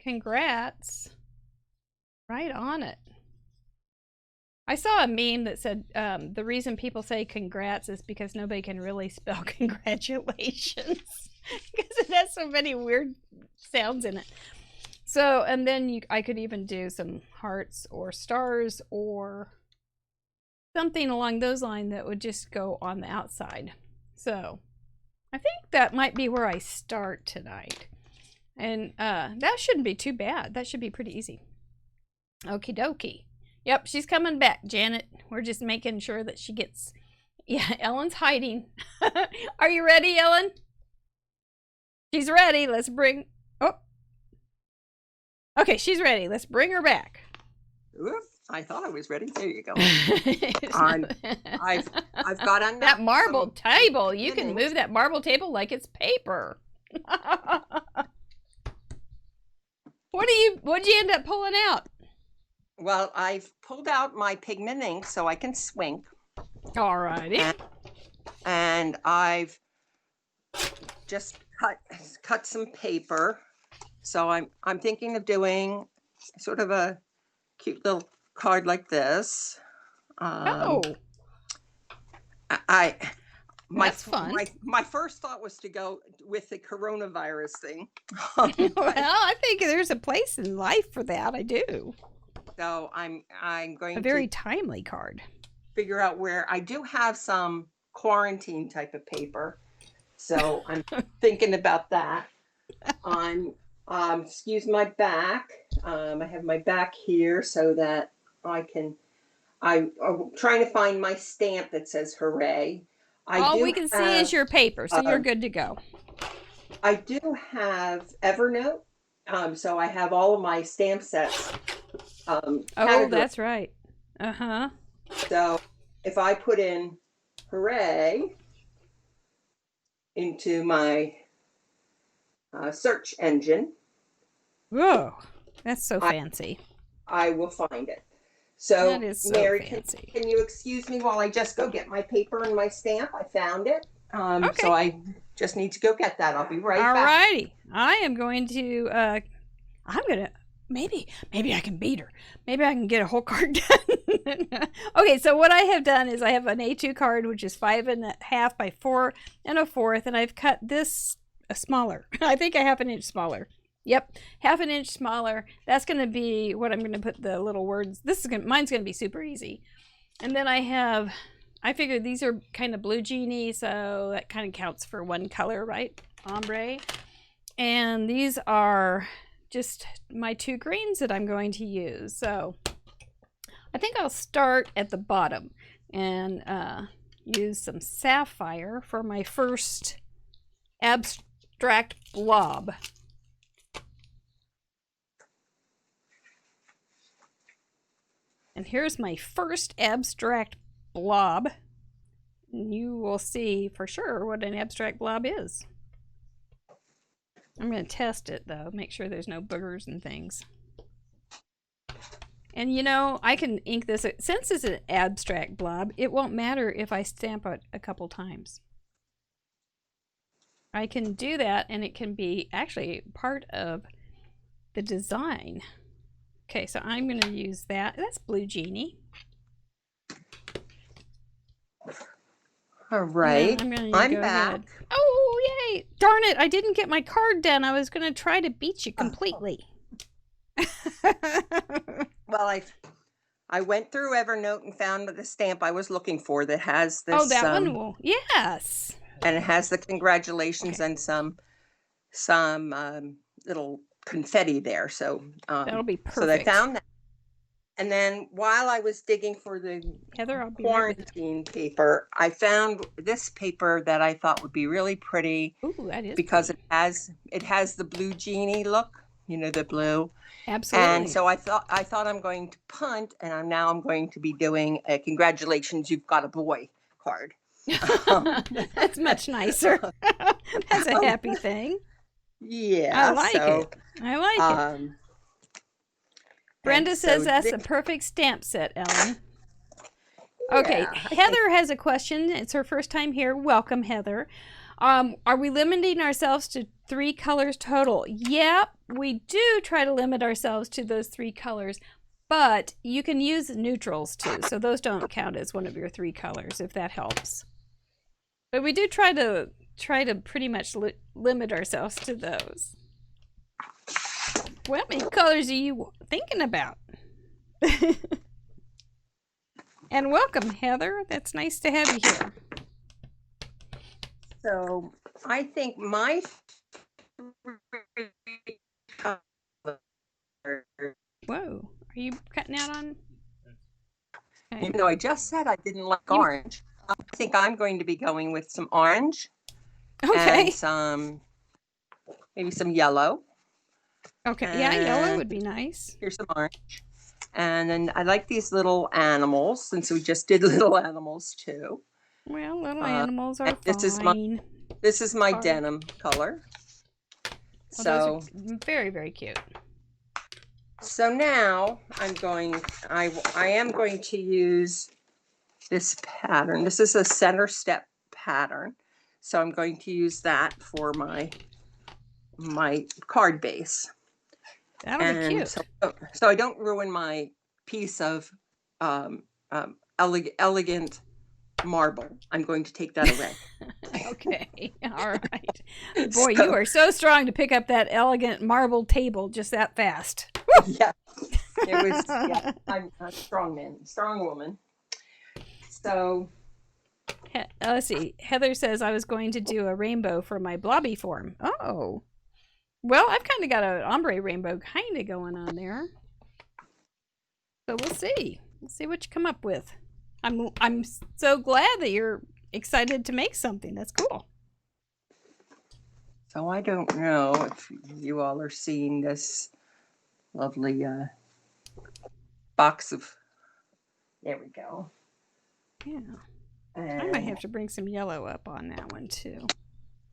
congrats Right on it. I saw a meme that said the reason people say congrats is because nobody can really spell congratulations because it has so many weird sounds in it. So, and then I could even do some hearts or stars or something along those lines that would just go on the outside. So, I think that might be where I start tonight. And that shouldn't be too bad. That should be pretty easy. Okie dokie. Yep, she's coming back, Janet. We're just making sure that she gets... Yeah, Ellen's hiding. Are you ready, Ellen? She's ready. Let's bring... Oh. Okay, she's ready. Let's bring her back. Oops, I thought I was ready. There you go. I've got on that marble table. You can move that marble table like it's paper. What'd you end up pulling out? Well, I've pulled out my pigment ink so I can swink. Alrighty. And I've just cut some paper. So I'm thinking of doing sort of a cute little card like this. That's fun. My first thought was to go with the coronavirus thing. Well, I think there's a place in life for that. I do. So I'm going a very timely card. Figure out where I do have some quarantine type of paper. So I'm thinking about that. Excuse my back. I have my back here so that I'm trying to find my stamp that says hooray. All we can see is your paper, so you're good to go. I do have Evernote. So I have all of my stamp sets. Oh, that's right. Uh-huh. So if I put in hooray into my search engine. Whoa, that's so fancy. I will find it. So, that is so Mary, fancy. Can you excuse me while I just go get my paper and my stamp? I found it. Okay. So I just need to go get that. I'll be right back. All righty. I am going to, maybe I can beat her. Maybe I can get a whole card done. Okay, so what I have done is I have an A2 card, which is 5.5 by 4 1/4, and I've cut this smaller. I think a 1/2 inch smaller. Yep, 1/2 inch smaller. That's going to be what I'm going to put the little words. Mine's going to be super easy. And then I figured these are kind of blue genie, so that kind of counts for one color, right? Ombre. And these are just my 2 greens that I'm going to use. So I think I'll start at the bottom and use some sapphire for my first abstract blob. And here's my first abstract blob. And you will see for sure what an abstract blob is. I'm going to test it though, make sure there's no boogers and things. And you know, I can ink this, since it's an abstract blob, it won't matter if I stamp it a couple times. I can do that and it can be actually part of the design. Okay, so I'm going to use that. That's Blue Genie. All right. I'm back. Ahead. Oh, yay. Darn it. I didn't get my card done. I was going to try to beat you completely. Well, I went through Evernote and found the stamp I was looking for that has this. Oh, that one? Well, yes. And it has the congratulations and some little confetti there. So that'll be perfect. So they found that. And then while I was digging for the quarantine paper, I found this paper that I thought would be really pretty. Ooh, that is because pretty. it has the blue genie look, you know, the blue. Absolutely. And so I thought I'm going to punt, and I'm going to be doing a congratulations, you've got a boy card. That's much nicer. That's a happy thing. Yeah, I like it. I like it. Brenda says that's a perfect stamp set, Ellen. Okay, Yeah, Heather has a question. It's her first time here. Welcome, Heather. Are we limiting ourselves to 3 colors total? Yep, we do try to limit ourselves to those 3 colors, But you can use neutrals too, so those don't count as one of your 3 colors, if that helps. But we do try to pretty much limit ourselves to those. What many colors are you thinking about? And welcome, Heather. That's nice to have you here. So I think my Whoa, are you cutting out on? Okay. Even though I just said I didn't like orange, I think I'm going to be going with some orange. Okay. And maybe some yellow. Okay, yeah, yellow would be nice. Here's some orange. And then I like these little animals, since we just did little animals too. Well, little animals are fine. This is my denim color. Well, those are very, very cute. So now I am going to use this pattern. This is a center step pattern. So I'm going to use that for my card base. That'll be cute. So I don't ruin my piece of elegant marble. I'm going to take that away. Okay, all right. Boy, you are so strong to pick up that elegant marble table just that fast. Yeah, it was. Yeah, I'm a strong woman. So let's see. Heather says I was going to do a rainbow for my blobby form. Oh. Well, I've kind of got an ombre rainbow kind of going on there. So we'll see. We'll see what you come up with. I'm so glad that you're excited to make something. That's cool. So I don't know if you all are seeing this lovely box of, there we go. Yeah. I might have to bring some yellow up on that one too.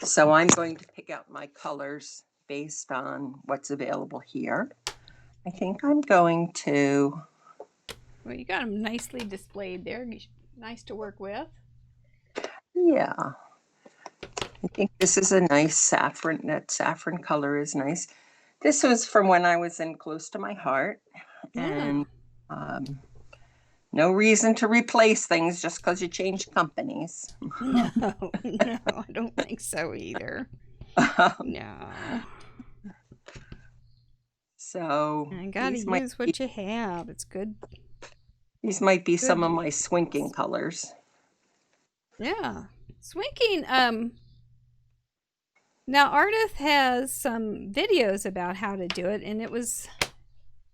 So I'm going to pick out my colors based on what's available here. I think I'm going to... Well, you got them nicely displayed there. Nice to work with. Yeah. I think this is a nice saffron. That saffron color is nice. This was from when I was in Close to My Heart. Yeah. And no reason to replace things just because you change companies. No, I don't think so either. No. So I gotta use what you have. It's good. These might be some of my swinking colors. Yeah. Swinking, now Ardith has some videos about how to do it, and it was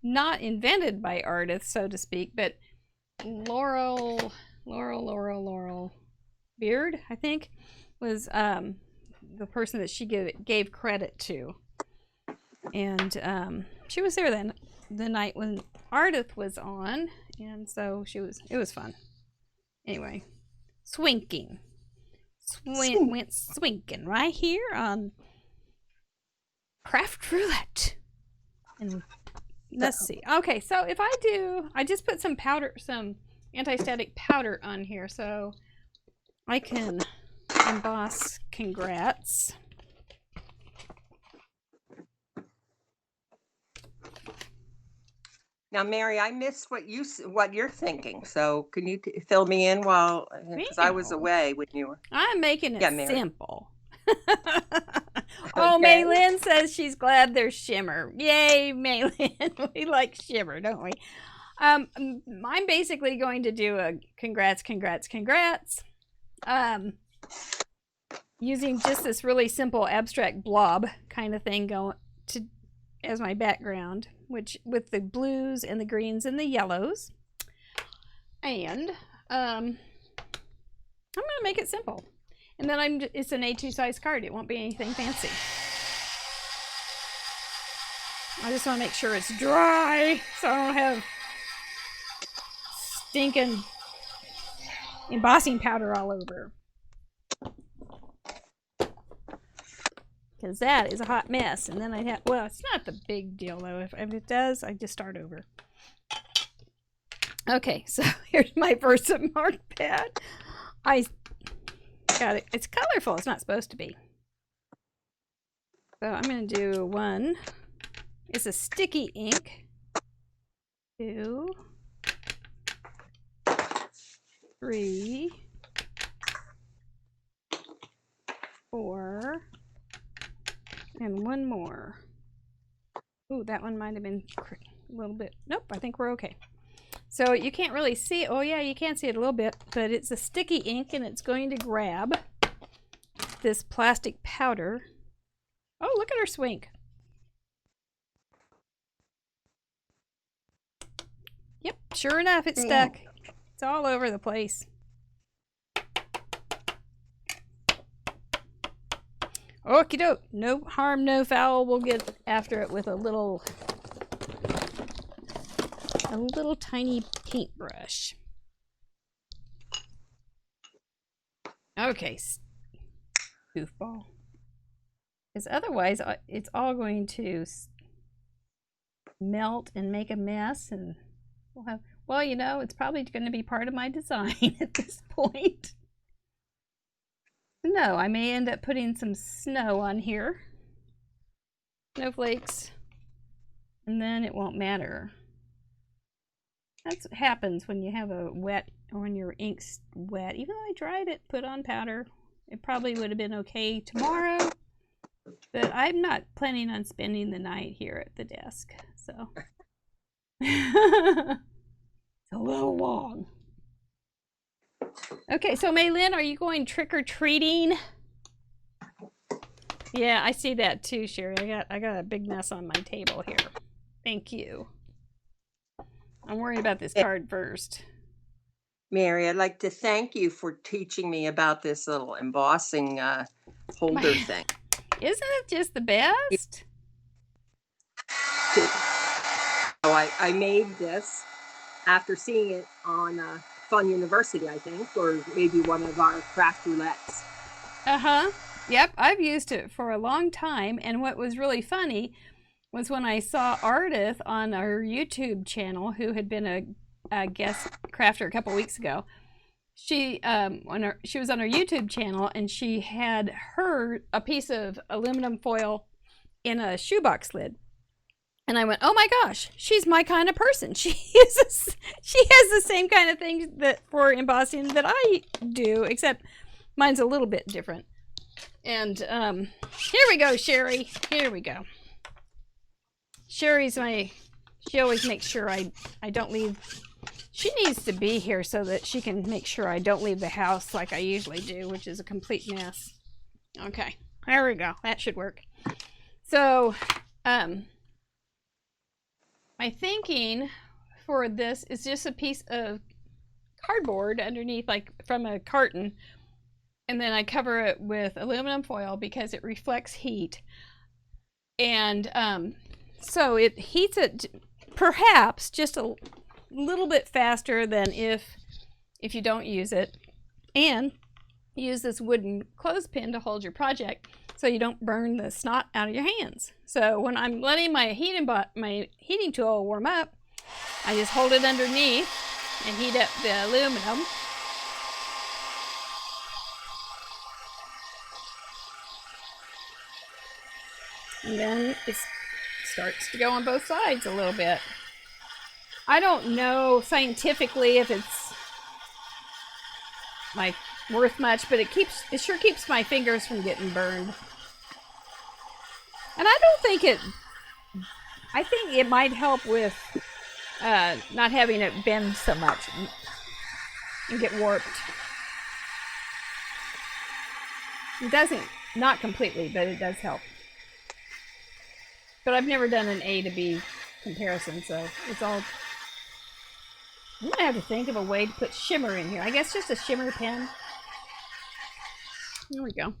not invented by Ardith, so to speak, but Laurel Beard, I think, was the person that she gave credit to. And she was there then the night when Ardith was on, and so it was fun. Anyway, swinking. Went swinking right here on Craft Roulette. And let's see. Okay, so if I just put some anti-static powder on here so I can emboss congrats. Now, Mary, I missed what you're thinking. So can you fill me in because I was away when you were. I'm making it Mary. simple. Oh, Okay. Maylin says she's glad there's shimmer. Yay, Maylin. We like shimmer, don't we? I'm basically going to do a congrats. Using just this really simple abstract blob kind of thing as my background, which with the blues and the greens and the yellows. And I'm gonna make it simple. And then it's an A2 size card. It won't be anything fancy. I just want to make sure it's dry so I don't have stinking embossing powder all over. Because that is a hot mess. And then well, it's not the big deal though. If it does, I just start over. Okay, so here's my Versamark pad. I got it. It's colorful. It's not supposed to be. So I'm going to do one. It's a sticky ink. 2, 3, 4, and one more. Ooh, that one might have been a little bit. Nope, I think we're okay. So you can't really see. Oh yeah, you can see it a little bit, but it's a sticky ink and it's going to grab this plastic powder. Oh, look at her swink. Yep, sure enough, it's stuck. It's all over the place. Okie doke. No harm, no foul. We'll get after it with a little tiny paintbrush. Okay, goofball. Because otherwise, it's all going to melt and make a mess, and we'll have. Well, you know, it's probably going to be part of my design at this point. No, I may end up putting some snow on here. Snowflakes. And then it won't matter. That's what happens when you have a wet, or when your ink's wet. Even though I dried it, put on powder, it probably would have been okay tomorrow. But I'm not planning on spending the night here at the desk, so. It's a little long. Okay, so Maylin, are you going trick-or-treating? Yeah, I see that too, Sherry. I got a big mess on my table here. Thank you. I'm worried about this card first. Mary, I'd like to thank you for teaching me about this little embossing holder thing. Isn't it just the best? I made this after seeing it on Fun University, I think, or maybe one of our craft roulettes. Yep, I've used it for a long time, and what was really funny was when I saw Ardith on our YouTube channel, who had been a guest crafter a couple weeks ago. She she was on her YouTube channel, and she had a piece of aluminum foil in a shoebox lid. And I went, oh my gosh, she's my kind of person. She has the same kind of things that for embossing that I do, except mine's a little bit different. And here we go, Sherry. Here we go. Sherry's she always makes sure I don't leave. She needs to be here so that she can make sure I don't leave the house like I usually do, which is a complete mess. Okay, there we go. That should work. So, my thinking for this is just a piece of cardboard underneath, like from a carton, and then I cover it with aluminum foil because it reflects heat. And so it heats it perhaps just a little bit faster than if you don't use it. And use this wooden clothespin to hold your project so you don't burn the snot out of your hands. So when I'm letting my heating tool warm up, I just hold it underneath and heat up the aluminum. And then it starts to go on both sides a little bit. I don't know scientifically if it's like worth much, but it sure keeps my fingers from getting burned. And I think it might help with not having it bend so much and get warped. It doesn't, not completely, but it does help. But I've never done an A to B comparison, so it's all. I'm gonna have to think of a way to put shimmer in here. I guess just a shimmer pen. There we go.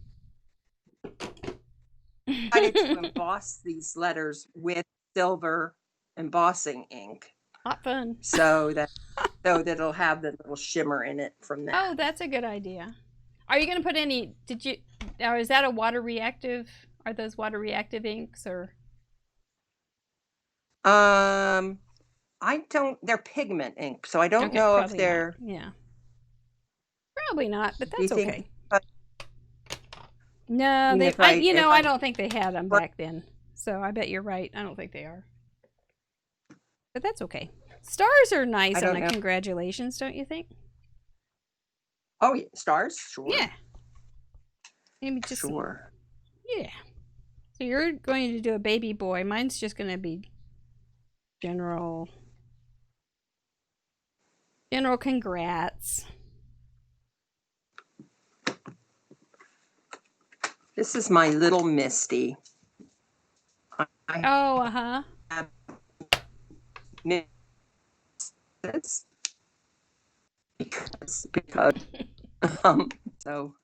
I decided to emboss these letters with silver embossing ink. Hot fun. So that it'll have the little shimmer in it from that. Oh, that's a good idea. Are you gonna put any? Or is that a water reactive? Are those water reactive inks or? I don't. They're pigment ink, so I don't know if they're. Not. Yeah. Probably not, but that's okay. No, I don't think they had them back then. So I bet you're right. I don't think they are. But that's okay. Stars are nice I on don't a know. congratulations, don't you think? Oh, yeah, stars? Sure. Yeah. Maybe just Sure. yeah. So you're going to do a baby boy. Mine's just going to be general congrats. This is my little Misty. I Oh, uh-huh. have this because so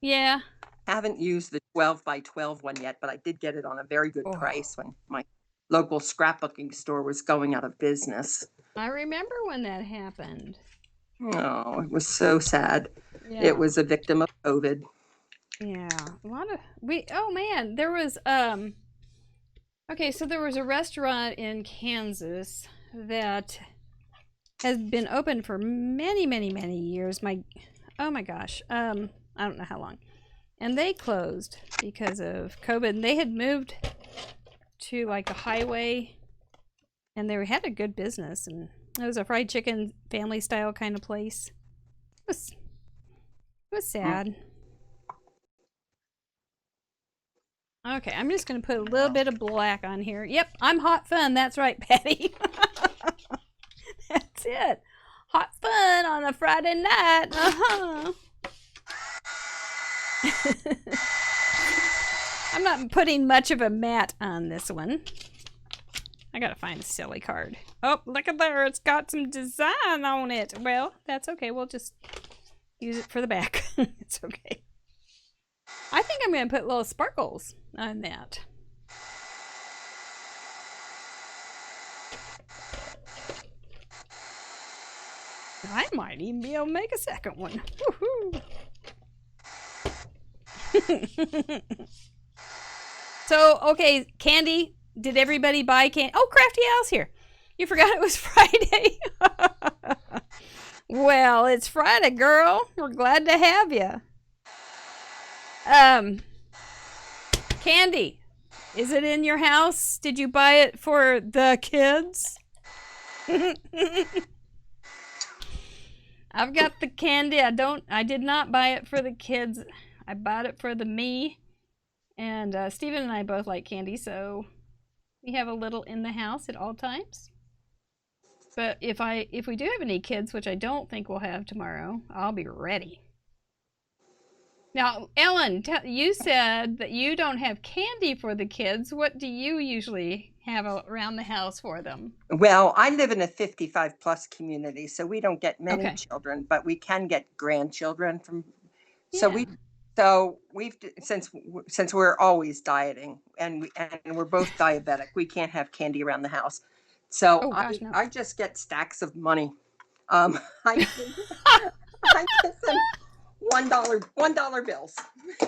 Yeah. haven't used the 12 by 12 one yet, but I did get it on a very good Oh. price when my local scrapbooking store was going out of business. I remember when that happened. Oh, it was so sad. Yeah. It was a victim of COVID. Yeah. A lot of oh man, there was okay, so there was a restaurant in Kansas that has been open for many, many, many years. Oh my gosh. I don't know how long. And they closed because of COVID. And they had moved to like a highway, and they had a good business, and it was a fried chicken family style kind of place. It was sad. Okay, I'm just gonna put a little bit of black on here. Yep, I'm hot fun. That's right, Patty. That's it. Hot fun on a Friday night. Uh-huh. I'm not putting much of a matte on this one. I gotta find a silly card. Oh, look at there. It's got some design on it. Well, that's okay. We'll just use it for the back. It's okay. I think I'm gonna put little sparkles on that. I might even be able to make a second one. Woohoo! So, okay, candy. Did everybody buy candy? Oh, Crafty Al's here. You forgot it was Friday. Well, it's Friday, girl. We're glad to have you. Candy, is it in your house? Did you buy it for the kids? I've got the candy. I did not buy it for the kids. I bought it for me. And Stephen and I both like candy, so we have a little in the house at all times. But if we do have any kids, which I don't think we'll have tomorrow, I'll be ready. Now, Ellen, you said that you don't have candy for the kids. What do you usually have around the house for them? Well, I live in a 55 plus community, so we don't get many children, but we can get grandchildren from. So we've since we're always dieting and we're both diabetic, we can't have candy around the house. So I just get stacks of money. I get them $1 bills.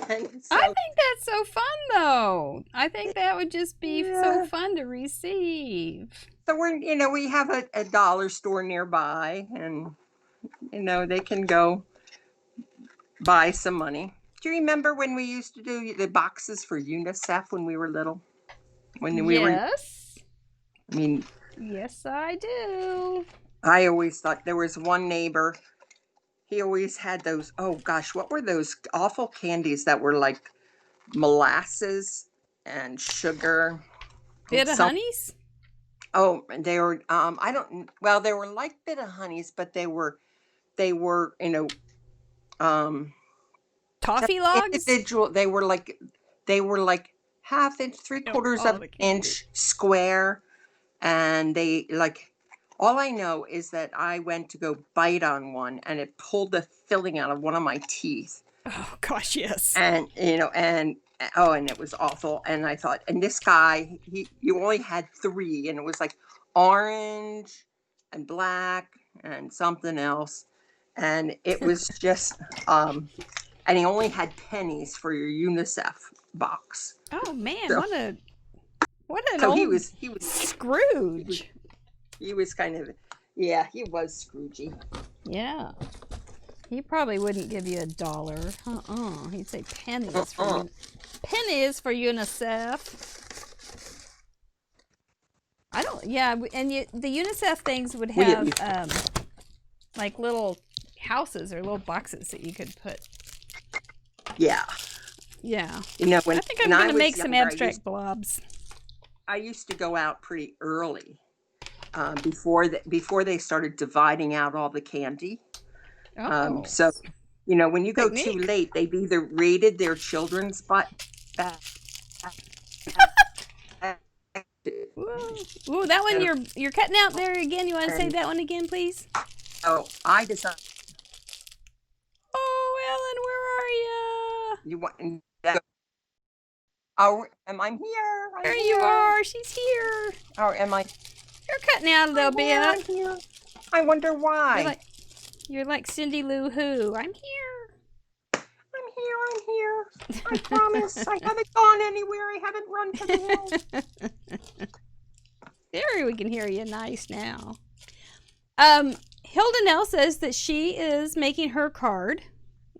And so, I think that's so fun, though. I think that would just be so fun to receive. So we have a dollar store nearby, and they can go buy some money. Do you remember when we used to do the boxes for UNICEF when we were little? Yes, I do. I always thought there was one neighbor. He always had those, oh gosh, what were those awful candies that were like molasses and sugar? Bit-O-Honeys? Oh, they were, they were like Bit-O-Honeys, but they were, toffee logs? Individual, they were like half inch, 3/4 of an inch square. And they all I know is that I went to go bite on one and it pulled the filling out of one of my teeth. Oh gosh, yes. And and it was awful. And I thought, and this guy, you only had 3, and it was like orange and black and something else. And it was just and he only had pennies for your UNICEF box. Oh man, so, what an old he was Scrooge. He was kind of, he was Scroogey. Yeah. He probably wouldn't give you $1. He'd say pennies for pennies for UNICEF. yeah, and the UNICEF things would have like little houses or little boxes that you could put. Yeah. Yeah. You know, when I think I'm when going I to make was some younger, abstract blobs. I used to go out pretty early before they started dividing out all the candy. Oh. So, you know, when you go too Technique. late, they've either raided their children's butt. Whoa. Ooh, that one you're cutting out there again. You want to say that one again, please? So I decided. Oh, Ellen, where are you? You want? Oh, am I here? There you are. She's here. Oh, am I? You're cutting out a little bit. I'm here. I wonder why. You're like Cindy Lou Who. I'm here. I'm here. I promise. I haven't gone anywhere. I haven't run to the hills. There, we can hear you nice now. Hilda Nell says that she is making her card.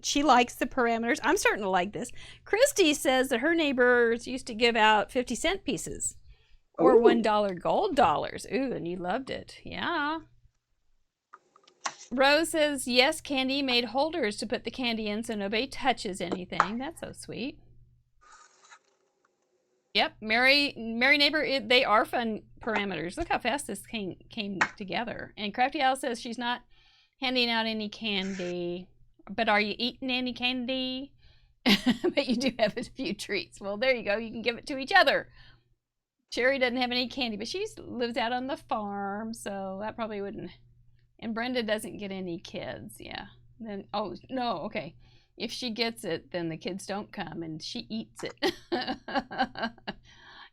She likes the parameters. I'm starting to like this. Christy says that her neighbors used to give out 50-cent pieces or $1 gold dollars. Ooh, and you loved it. Yeah. Rose says, yes, Candy made holders to put the candy in so nobody touches anything. That's so sweet. Yep, Mary Neighbor, they are fun parameters. Look how fast this came together. And Crafty Owl says she's not handing out any candy. But are you eating any candy? But you do have a few treats. Well, there you go. You can give it to each other. Sherry doesn't have any candy, but she lives out on the farm, so that probably wouldn't. And Brenda doesn't get any kids. Yeah. Then no, okay. If she gets it, then the kids don't come, and she eats it.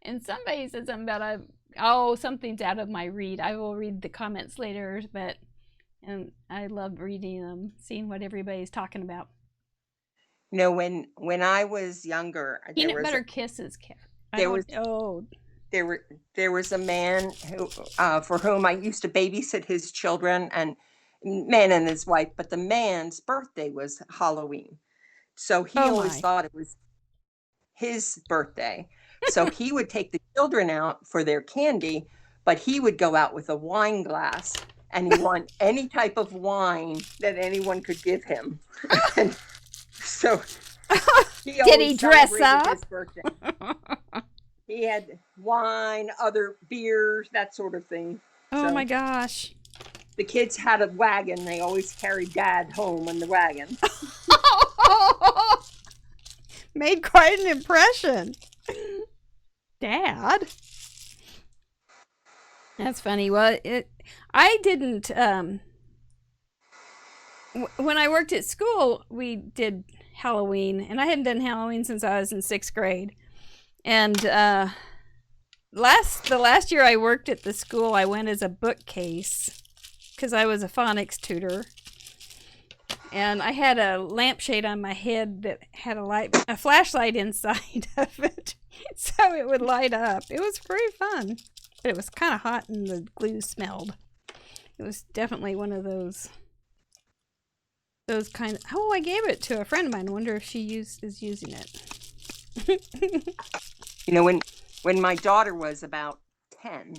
And somebody said something about something's out of my read. I will read the comments later, and I love reading them, seeing what everybody's talking about. You know, when I was younger, Peanut butter kisses. There was a man who for whom I used to babysit his children, and man and his wife. But the man's birthday was Halloween, so he always thought it was his birthday. So he would take the children out for their candy, but he would go out with a wine glass. And he wanted any type of wine that anyone could give him. And so did he dress up? His birthday. He had wine, other beers, that sort of thing. Oh my gosh. The kids had a wagon. They always carried Dad home in the wagon. Made quite an impression. Dad? That's funny. Well, I didn't, when I worked at school, we did Halloween, and I hadn't done Halloween since I was in 6th grade. And the last year I worked at the school, I went as a bookcase because I was a phonics tutor. And I had a lampshade on my head that had a flashlight inside of it, so it would light up. It was very fun. But it was kind of hot and the glue smelled. It was definitely one of those kind of... Oh, I gave it to a friend of mine. I wonder if she is using it. You know, when my daughter was about 10,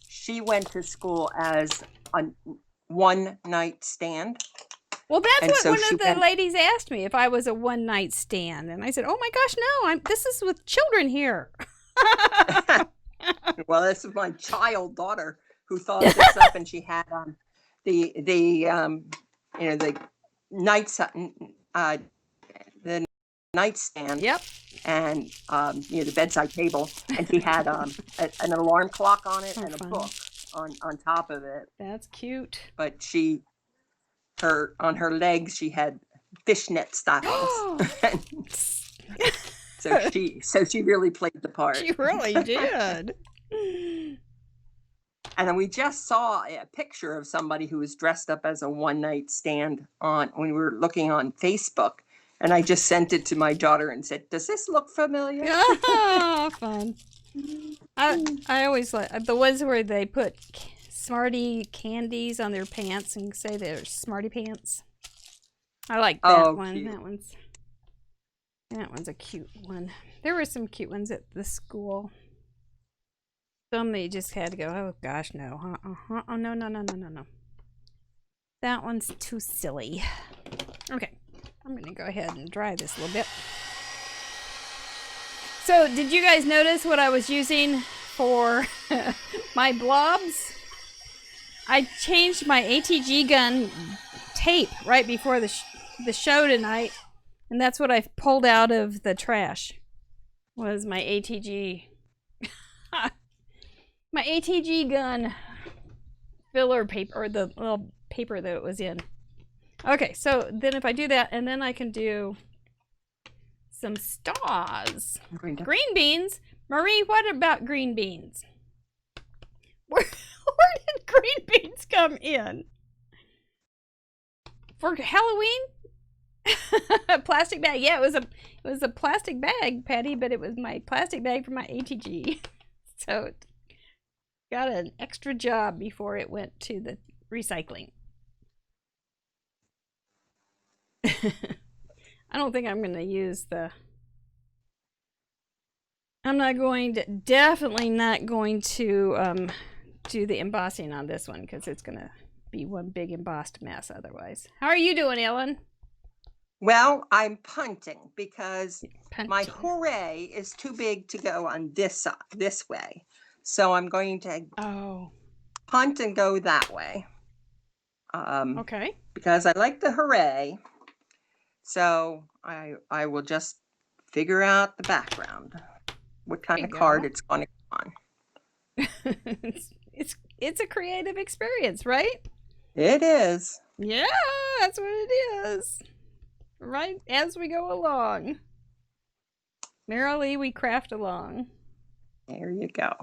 she went to school as a one-night stand. Well, that's what one of the ladies asked me, if I was a one-night stand. And I said, oh my gosh, no, this is with children here. Well, this is my child daughter who thought this up, and she had the nightstand. Yep. And the bedside table, and she had an alarm clock on it and a book on top of it. That's cute. But on her legs she had fishnet styles. So she really played the part. She really did. And then we just saw a picture of somebody who was dressed up as a one-night stand when we were looking on Facebook. And I just sent it to my daughter and said, does this look familiar? Oh, fun. I always like the ones where they put Smarty candies on their pants and say they're Smarty pants. I like that one. Cute. That one's a cute one. There were some cute ones at the school. Somebody just had to go, oh gosh, no. Oh, no. That one's too silly. Okay, I'm going to go ahead and dry this a little bit. So, did you guys notice what I was using for my blobs? I changed my ATG gun tape right before the show tonight, and that's what I pulled out of the trash, was my ATG. My ATG gun filler paper, or the little paper that it was in. Okay, so then if I do that, and then I can do some stars. Green beans? Marie, what about green beans? Where did green beans come in? For Halloween? A plastic bag. Yeah, it was a plastic bag, Patty, but it was my plastic bag for my ATG. So it got an extra job before it went to the recycling. I don't think I'm going to use the... definitely not going to do the embossing on this one, because it's going to be one big embossed mess otherwise. How are you doing, Ellen? Well, I'm punting because my hooray is too big to go on this way. So I'm going to punt and go that way. Okay. Because I like the hooray. So I will just figure out the background. What kind of card it's going to go on. It's a creative experience, right? It is. Yeah, that's what it is. Right as we go along. Merrily we craft along. There you go.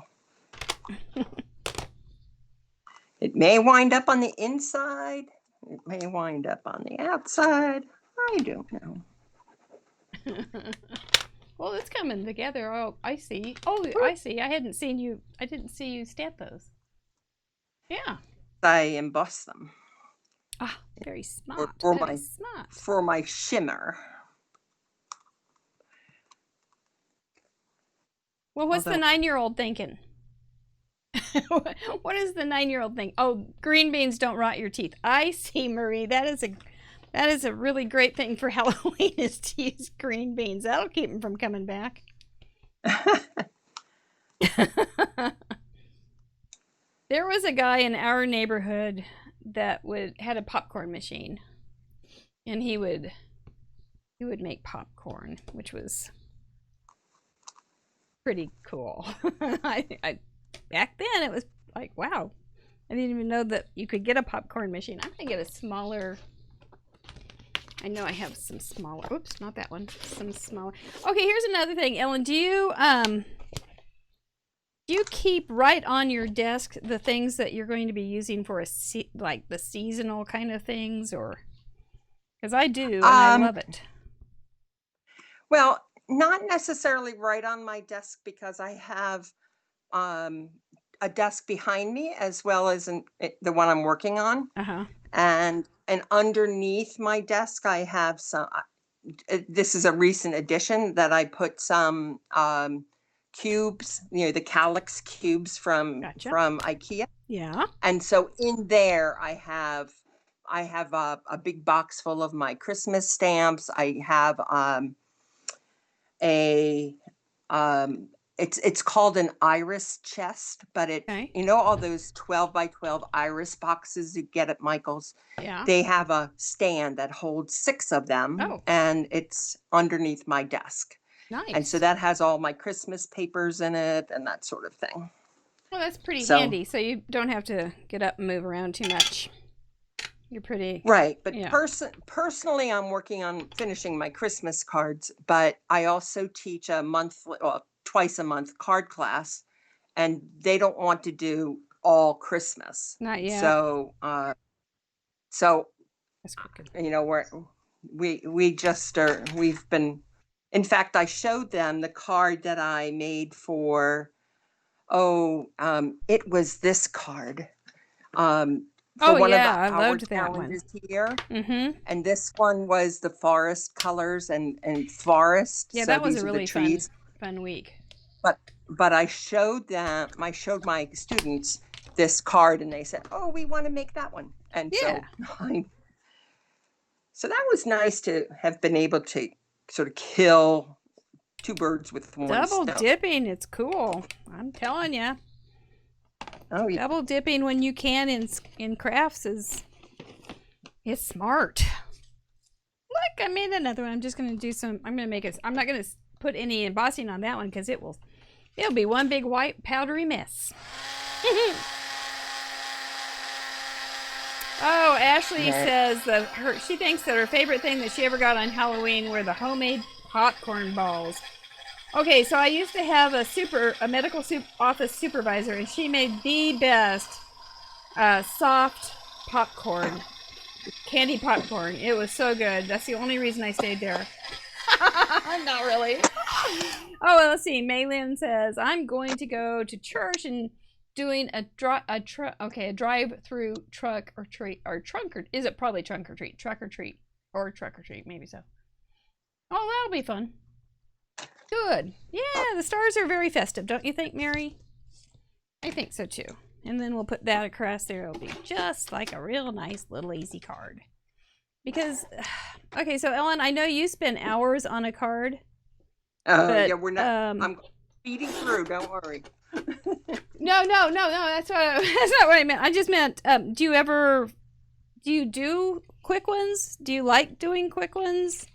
It may wind up on the inside. It may wind up on the outside. I don't know. Well, it's coming together. Oh, I see. Oh, I see. I didn't see you stamp those. Yeah. I emboss them. Ah, very smart. For my shimmer. Well, what's the 9-year-old thinking? What is the 9-year-old think? Oh, green beans don't rot your teeth. I see, Marie. That is a really great thing for Halloween, is to use green beans. That'll keep them from coming back. There was a guy in our neighborhood that had a popcorn machine, and he would make popcorn, which was pretty cool. I back then it was like, wow, I didn't even know that you could get a popcorn machine. I'm gonna get a smaller. I know I have some smaller. Oops, not that one. Some smaller. Okay, here's another thing, Ellen. Do you keep right on your desk the things that you're going to be using for like the seasonal kind of things, or? Because I do, and I love it. Well, not necessarily right on my desk, because I have a desk behind me as well as the one I'm working on. And underneath my desk, I have some. This is a recent addition that I put some cubes, the Calyx cubes from IKEA. Yeah. And so in there, I have a big box full of my Christmas stamps. I have it's called an iris chest, but all those 12 by 12 iris boxes you get at Michael's. Yeah. They have a stand that holds 6 of them, and it's underneath my desk. Nice. And so that has all my Christmas papers in it and that sort of thing. Well, that's pretty handy. So you don't have to get up and move around too much. You're pretty... Right. But personally, I'm working on finishing my Christmas cards, but I also teach twice a month card class, and they don't want to do all Christmas. Not yet. So, that's crooked. We've been... In fact, I showed them the card that I made for, it was this card. For one of I loved that one this year. Mm-hmm. And this one was the forest colors and forest. Yeah, so that was a really fun week. but I showed my students this card, and they said, "Oh, we want to make that one." And Yeah. so that was nice to have been able to sort of kill two birds with one Double stone. dipping, it's cool. I'm telling you. Oh, yeah. Double dipping when you can in crafts is smart. Look, I made another one. I'm just gonna do some. I'm gonna make it. I'm not gonna put any embossing on that one because it'll be one big white powdery mess. Oh, Ashley says she thinks that her favorite thing that she ever got on Halloween were the homemade popcorn balls. Okay, so I used to have a medical office supervisor, and she made the best soft popcorn, candy popcorn. It was so good. That's the only reason I stayed there. Not really. Oh, well, let's see. Maylin says, I'm going to go to church and doing a drive-through trunk or treat, is it probably trunk or treat? Truck or treat, maybe so. Oh, that'll be fun. Good. Yeah, the stars are very festive, don't you think, Mary? I think so too. And then we'll put that across there. It'll be just like a real nice little easy card. Because, okay, so Ellen, I know you spend hours on a card. Yeah, we're not. I'm feeding through. Don't worry. No. That's not what I meant. I just meant, do you do quick ones? Do you like doing quick ones?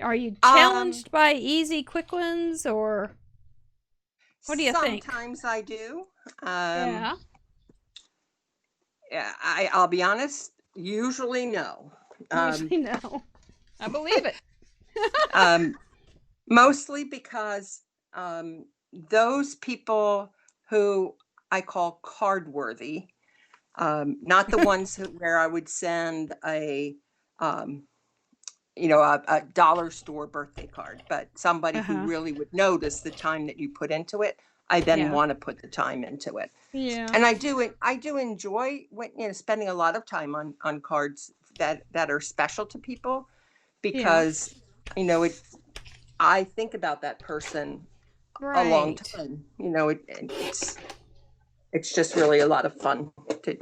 Are you challenged by easy quick ones, or what do you think? Sometimes I do. Yeah. Yeah, I'll be honest. Usually no. Usually no. I believe it. Mostly because those people who I call card worthy, not the ones where I would send a dollar store birthday card, but somebody who really would notice the time that you put into it. I then want to put the time into it. Yeah. And I do enjoy spending a lot of time on cards that are special to people, because I think about that person a long time. It's just really a lot of fun to.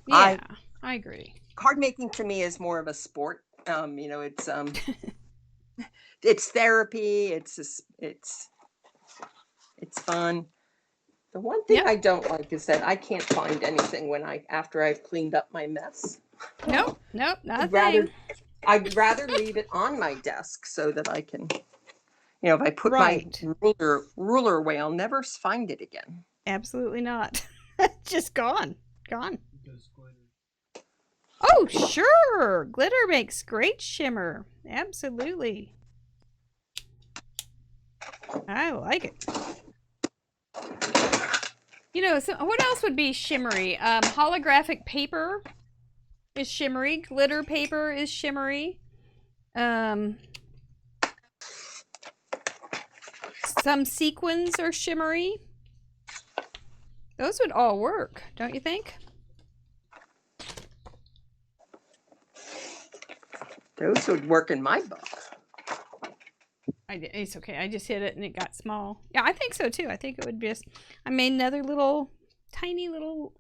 Yeah, I agree. Card making to me is more of a sport. It's it's therapy. It's fun. The one thing I don't like is that I can't find anything after I've cleaned up my mess. Nope, nothing. I'd rather leave it on my desk so that I can, if I put my ruler away, I'll never find it again. Absolutely not. Just gone. Oh, sure. Glitter makes great shimmer. Absolutely. I like it. So what else would be shimmery? Holographic paper is shimmery. Glitter paper is shimmery. Some sequins are shimmery. Those would all work, don't you think? Those would work in my book. It's okay. I just hit it and it got small. Yeah, I think so too. I think it would I made another tiny little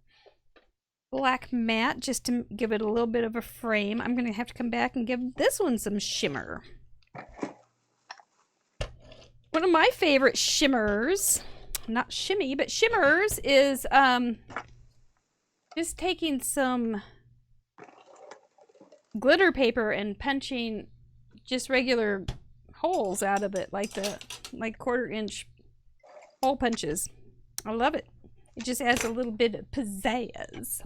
black mat just to give it a little bit of a frame. I'm going to have to come back and give this one some shimmer. One of my favorite shimmers, not shimmy, but shimmers, is just taking some glitter paper and punching just regular holes out of it, like 1/4-inch hole punches. I love it. It just adds a little bit of pizzazz.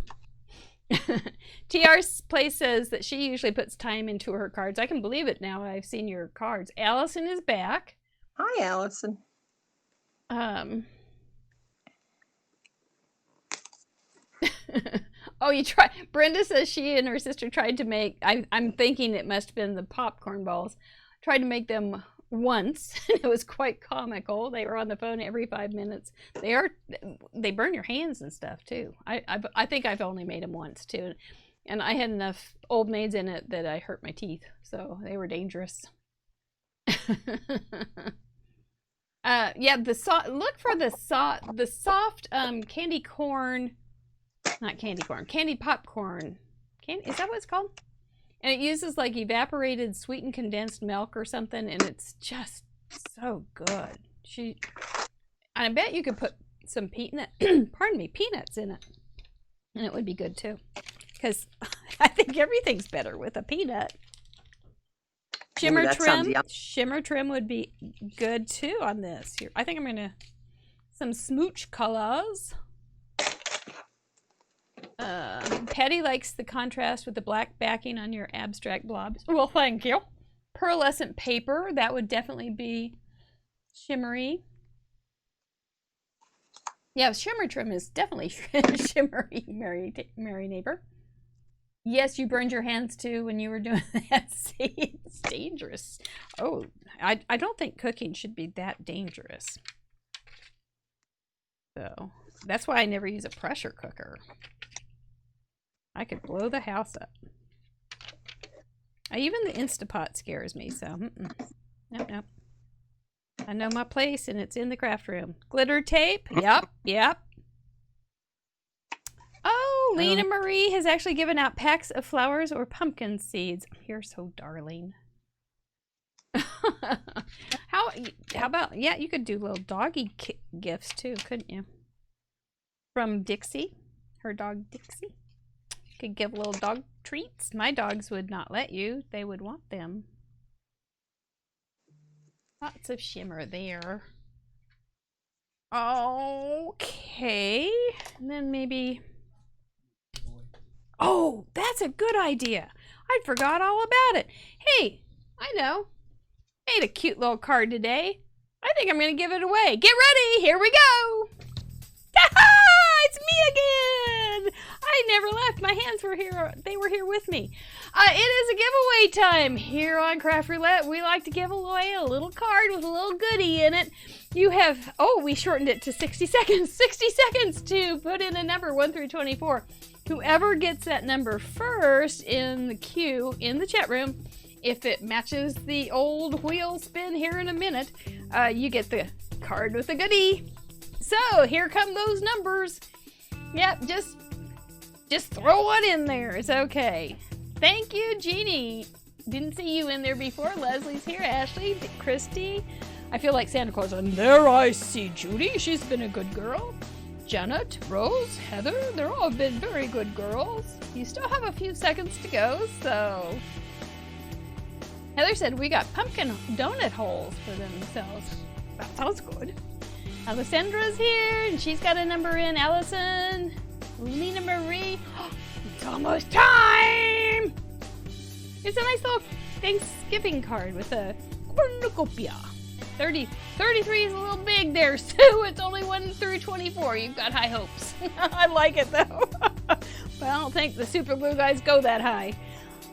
TR's Place says that she usually puts time into her cards. I can believe it now. I've seen your cards. Allison is back. Hi, Allison. Oh, you try. Brenda says she and her sister tried to make. I'm thinking it must have been the popcorn balls. Tried to make them once. It was quite comical. They were on the phone every 5 minutes. They burn your hands and stuff too. I think I've only made them once too, and I had enough Old Maids in it that I hurt my teeth, so they were dangerous. Yeah, look for the soft candy corn, not candy corn, candy popcorn. Is that what it's called? And it uses like evaporated sweetened condensed milk or something, and it's just so good. I bet you could put some peanuts in it, and it would be good too. Because I think everything's better with a peanut. Shimmer trim would be good too on this. Here, I think I'm gonna some smooch colors. Patty likes the contrast with the black backing on your abstract blobs. Well, thank you. Pearlescent paper, that would definitely be shimmery. Yeah, shimmer trim is definitely shimmery, Mary neighbor. Yes, you burned your hands too when you were doing that. See, it's dangerous. Oh, I don't think cooking should be that dangerous. So that's why I never use a pressure cooker. I could blow the house up. Even the Instapot scares me, so nope. I know my place, and it's in the craft room. Glitter tape, yep. Oh, Lena Marie has actually given out packs of flowers or pumpkin seeds. You're so darling. How about, yeah, you could do little doggy gifts too, couldn't you? From Dixie, her dog Dixie. Could give little dog treats. My dogs would not let you. They would want them. Lots of shimmer there. Okay. And then maybe... Oh, that's a good idea. I forgot all about it. Hey, I know. Made a cute little card today. I think I'm going to give it away. Get ready. Here we go. It's me again. I never left. My hands were here. They were here with me. It is a giveaway time. Here on Craft Roulette, we like to give away a little card with a little goodie in it. You have, we shortened it to 60 seconds. 60 seconds to put in a number 1 through 24. Whoever gets that number first in the queue in the chat room, if it matches the old wheel spin here in a minute, you get the card with the goodie. So here come those numbers. Yep, just throw one in there. It's okay. Thank you, Jeannie. Didn't see you in there before. Leslie's here. Ashley, Christy. I feel like Santa Claus. And there I see Judy. She's been a good girl. Janet, Rose, Heather. They're all been very good girls. You still have a few seconds to go, so. Heather said we got pumpkin donut holes for themselves. That sounds good. Alessandra's here, and she's got a number in. Allison, Lena Marie. It's almost time! It's a nice little Thanksgiving card with a cornucopia. 33 is a little big there, Sue. It's only 1 through 24. You've got high hopes. I like it, though. But I don't think the super glue guys go that high.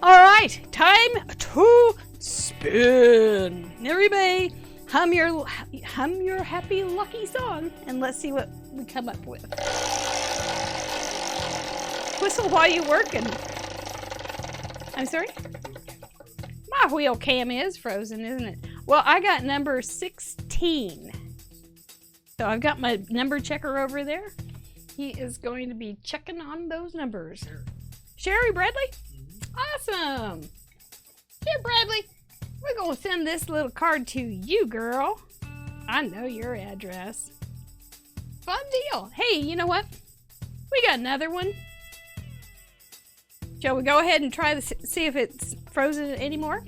All right, time to spin. Everybody, hum your happy lucky song, and let's see what we come up with. Whistle while you working. I'm sorry? My wheel cam is frozen, isn't it? Well, I got number 16. So I've got my number checker over there. He is going to be checking on those numbers. Sherry Bradley? Awesome. Sherry Bradley, we're going to send this little card to you, girl. I know your address. Fun deal. Hey, you know what? We got another one. Shall we go ahead and try to see if it's frozen anymore?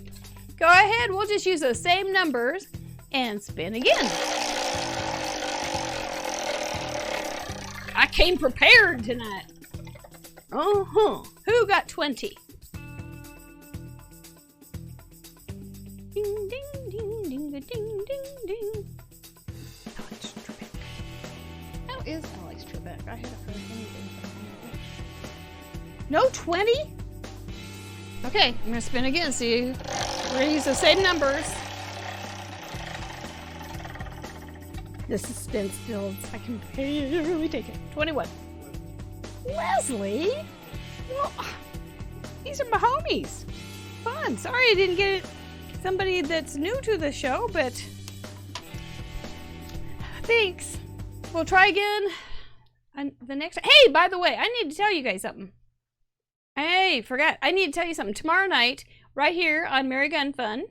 Go ahead. We'll just use those same numbers and spin again. I came prepared tonight. Who got 20? Ding, ding, ding, ding, ding, ding, ding. Alex Trebek. How is Alex Trebek? I haven't heard anything from him. No 20? Okay, I'm gonna spin again. See, we're gonna use the same numbers. The suspense builds. I can barely take it. 21. Leslie? Well, these are my homies. Fun. Sorry I didn't get somebody that's new to the show, but Thanks. We'll try again. And the next. Hey, by the way, I need to tell you guys something. Hey, forgot. I need to tell you something. Tomorrow night, right here on Merry Gun Fun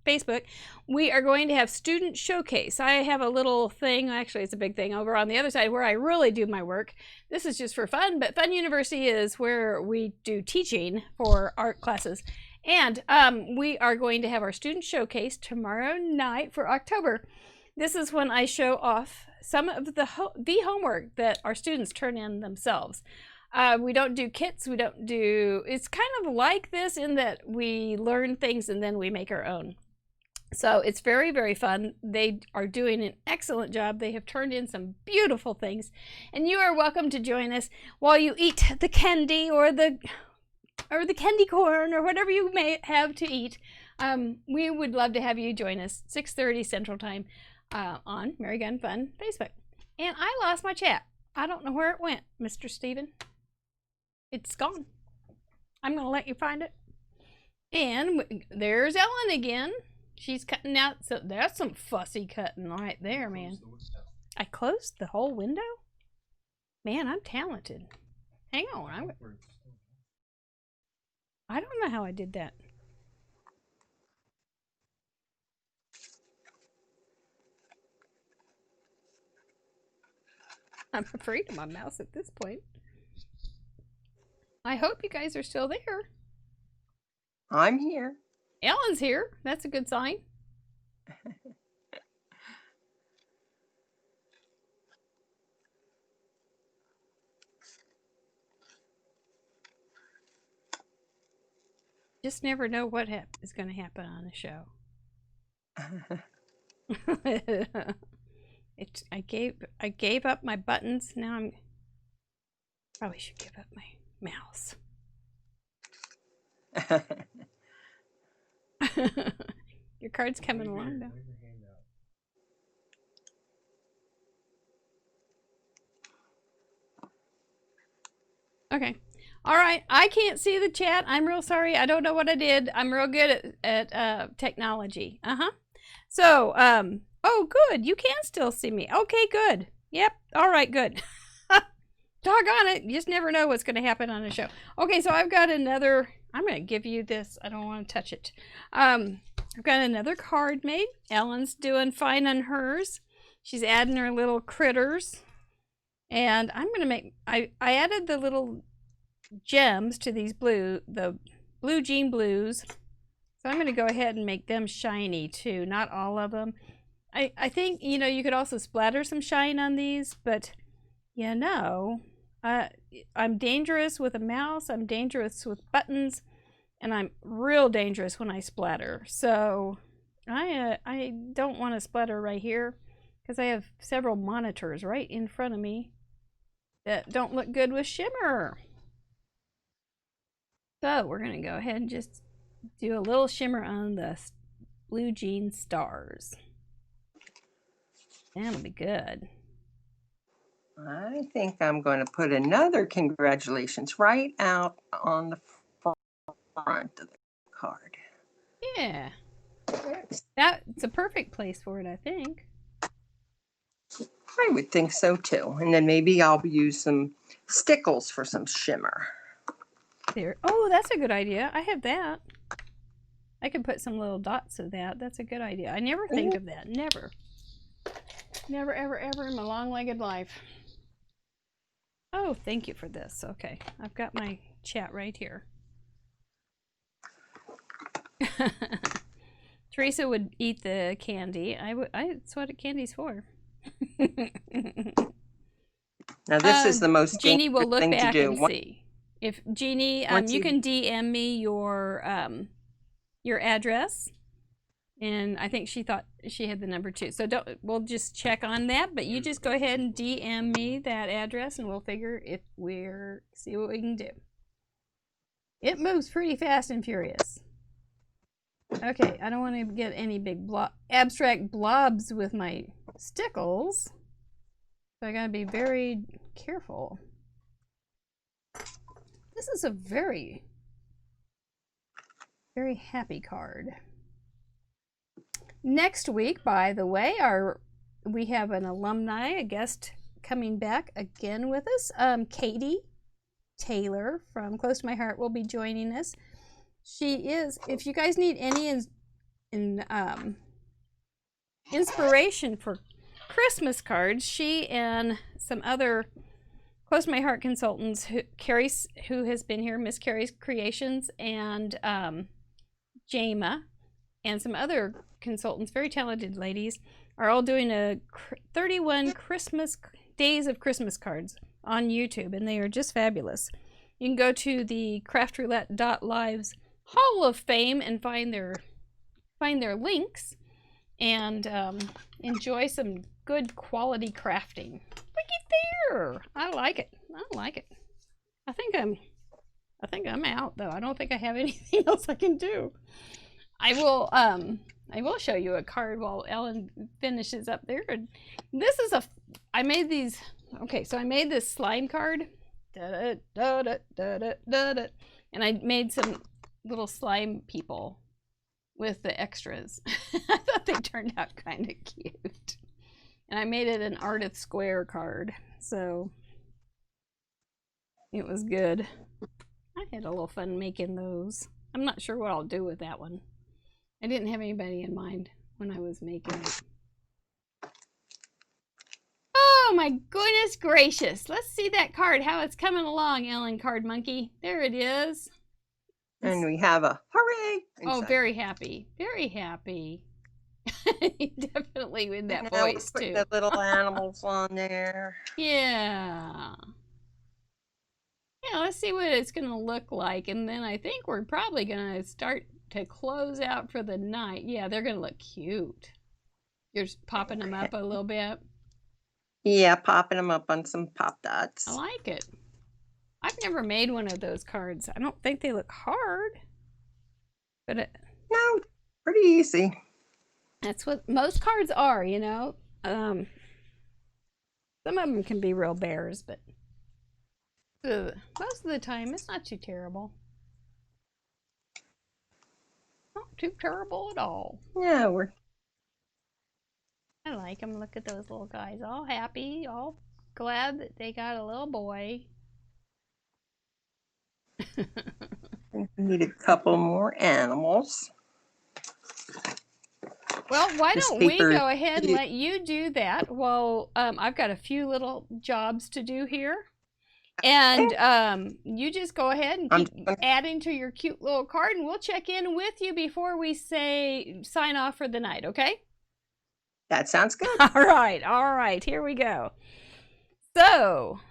Facebook, we are going to have student showcase. I have a little thing, actually it's a big thing over on the other side where I really do my work. This is just for fun, but Fun University is where we do teaching for art classes. And we are going to have our student showcase tomorrow night for October. This is when I show off some of the homework that our students turn in themselves. We don't do kits, we don't do, it's kind of like this in that we learn things and then we make our own. So it's very, very fun. They are doing an excellent job. They have turned in some beautiful things. And you are welcome to join us while you eat the candy or the candy corn or whatever you may have to eat. We would love to have you join us 6:30 Central Time on Merry Gun Fun Facebook. And I lost my chat. I don't know where it went, Mr. Steven. It's gone. I'm going to let you find it. And there's Ellen again. She's cutting out, so that's some fussy cutting right there, man. I closed the whole window? Man, I'm talented. Hang on. I don't know how I did that. I'm afraid of my mouse at this point. I hope you guys are still there. I'm here. Ellen's here. That's a good sign. Just never know what is going to happen on the show. I gave up my buttons. Now I'm probably should give up my mouse. Your card's coming along though. Okay. All right. I can't see the chat. I'm real sorry. I don't know what I did. I'm real good at technology. So, oh, good. You can still see me. Okay, good. Yep. All right, good. Doggone it. You just never know what's going to happen on a show. Okay, so I've got another. I'm going to give you this. I don't want to touch it. I've got another card made. Ellen's doing fine on hers. She's adding her little critters. And I'm going to make, I added the little gems to these the blue jean blues. So I'm going to go ahead and make them shiny too. Not all of them. I think, you know, you could also splatter some shine on these, but you know, I'm dangerous with a mouse, I'm dangerous with buttons, and I'm real dangerous when I splatter. So I don't want to splatter right here because I have several monitors right in front of me that don't look good with shimmer. So we're going to go ahead and just do a little shimmer on the blue jean stars. That'll be good. I think I'm going to put another congratulations right out on the front of the card. Yeah. That's a perfect place for it, I think. I would think so too. And then maybe I'll use some stickles for some shimmer. There. Oh, that's a good idea. I have that. I could put some little dots of that. That's a good idea. I never think of that. Never. Never, ever, ever in my long-legged life. Oh, thank you for this. Okay. I've got my chat right here. Teresa would eat the candy. That's what candy's for. Now this is the most Jeannie will look thing back to do. and see. If Jeannie, you can DM me your address, and I think she thought she had the number too. So we'll just check on that. But you just go ahead and DM me that address, and we'll figure if see what we can do. It moves pretty fast and furious. Okay, I don't want to get any big abstract blobs with my stickles. So I gotta be very careful. This is a very, very happy card. Next week, by the way, our we have an alumni, a guest coming back again with us. Katie Taylor from Close to My Heart will be joining us. She is, if you guys need any inspiration for Christmas cards, she and some other Close to My Heart consultants, Carrie, who has been here, Miss Carrie's Creations, and Jama, and some other consultants, very talented ladies, are all doing a 31 Christmas days of Christmas cards on YouTube, and they are just fabulous. You can go to the CraftRoulette.live's Hall of Fame and find their links and enjoy some good quality crafting. Look at there! I like it. I like it. I think I'm out though. I don't think I have anything else I can do. I will show you a card while Ellen finishes up there. This is I made these. Okay, so I made this slime card. And I made some little slime people with the extras. I thought they turned out kind of cute. And I made it an Ardith Square card. So it was good. I had a little fun making those. I'm not sure what I'll do with that one. I didn't have anybody in mind when I was making it. Oh my goodness gracious. Let's see that card, how it's coming along, Ellen Card Monkey. There it is. And we have a hooray. Oh, very happy. Very happy. Definitely in that voice too. The little animals on there. Yeah. Yeah, let's see what it's going to look like. And then I think we're probably going to start to close out for the night. Yeah, they're going to look cute. You're just popping them up a little bit. Yeah, popping them up on some pop dots. I like it. I've never made one of those cards. I don't think they look hard. But no, pretty easy. That's what most cards are, you know. Some of them can be real bears, but most of the time it's not too terrible. Not too terrible at all. Yeah, I like them. Look at those little guys, all happy, all glad that they got a little boy. We need a couple more animals. Well, why don't we go ahead and let you do that while I've got a few little jobs to do here. And you just go ahead and keep adding to your cute little card, and we'll check in with you before we say sign off for the night, okay? That sounds good. All right, here we go. So,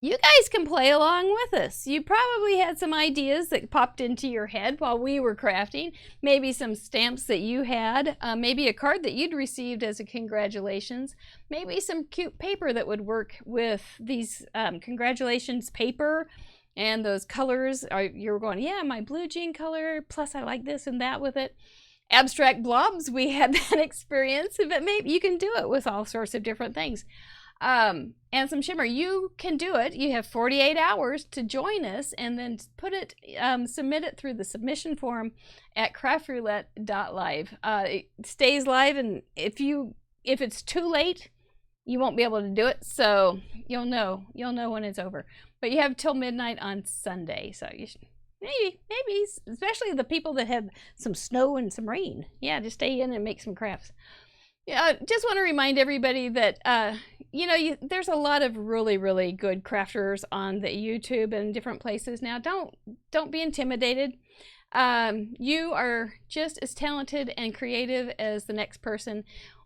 you guys can play along with us. You probably had some ideas that popped into your head while we were crafting. Maybe some stamps that you had. Maybe a card that you'd received as a congratulations. Maybe some cute paper that would work with these congratulations paper and those colors. You're going, yeah, my blue jean color, plus I like this and that with it. Abstract blobs, we had that experience, but maybe you can do it with all sorts of different things. And some shimmer, you can do it. You have 48 hours to join us, and then submit it through the submission form at CraftRoulette.live. It stays live, and if it's too late, you won't be able to do it. So you'll know when it's over. But you have till midnight on Sunday, so you should. Maybe, especially the people that have some snow and some rain. Yeah, just stay in and make some crafts. Yeah, just want to remind everybody that, there's a lot of really, really good crafters on the YouTube and different places now. Don't be intimidated. You are just as talented and creative as the next person.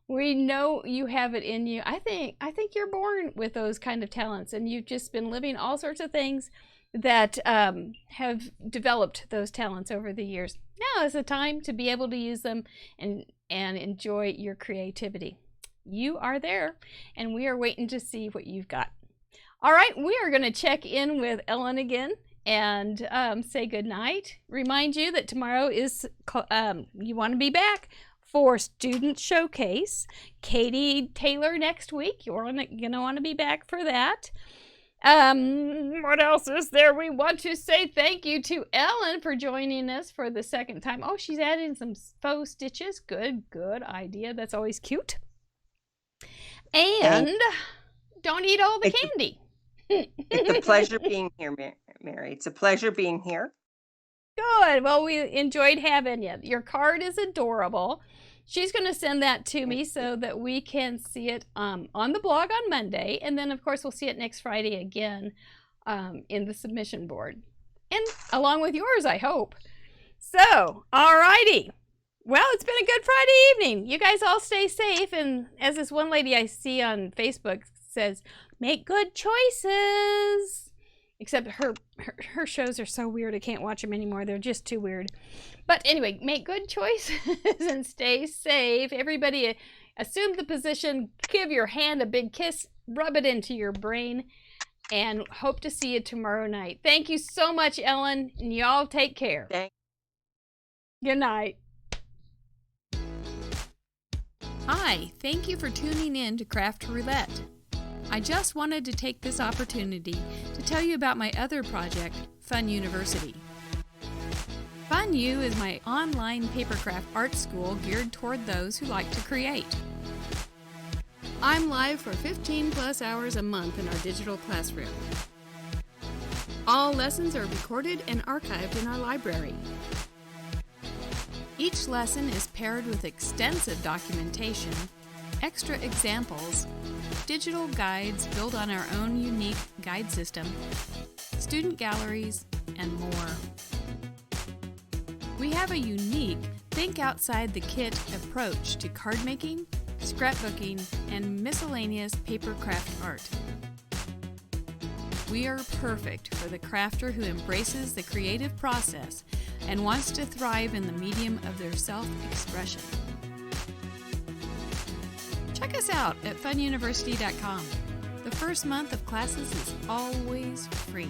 We know you have it in you. I think you're born with those kind of talents, and you've just been living all sorts of things that have developed those talents over the years. Now is the time to be able to use them and enjoy your creativity. You are there, and we are waiting to see what you've got. All right, we are going to check in with Ellen again and say good night. Remind you that tomorrow is, you want to be back for Student Showcase. Katie Taylor next week. You're going to want to be back for that. What else is there? We want to say thank you to Ellen for joining us for the second time. Oh, she's adding some faux stitches. Good idea. That's always cute. And don't eat all the candy. It's a pleasure being here, Mary. It's a pleasure being here. Good. Well, we enjoyed having you. Your card is adorable. She's going to send that to me so that we can see it on the blog on Monday. And then, of course, we'll see it next Friday again in the submission board. And along with yours, I hope. So, all righty. Well, it's been a good Friday evening. You guys all stay safe. And as this one lady I see on Facebook says, make good choices. Except her shows are so weird I can't watch them anymore. They're just too weird. But anyway, make good choices and stay safe. Everybody assume the position. Give your hand a big kiss. Rub it into your brain. And hope to see you tomorrow night. Thank you so much, Ellen. And y'all take care. Good night. Hi, thank you for tuning in to Craft Roulette. I just wanted to take this opportunity to tell you about my other project, Fun University. Fun U is my online papercraft art school geared toward those who like to create. I'm live for 15 plus hours a month in our digital classroom. All lessons are recorded and archived in our library. Each lesson is paired with extensive documentation, extra examples, digital guides built on our own unique guide system, student galleries, and more. We have a unique think outside the kit approach to card making, scrapbooking, and miscellaneous papercraft art. We are perfect for the crafter who embraces the creative process and wants to thrive in the medium of their self-expression. Check us out at fununiversity.com. The first month of classes is always free.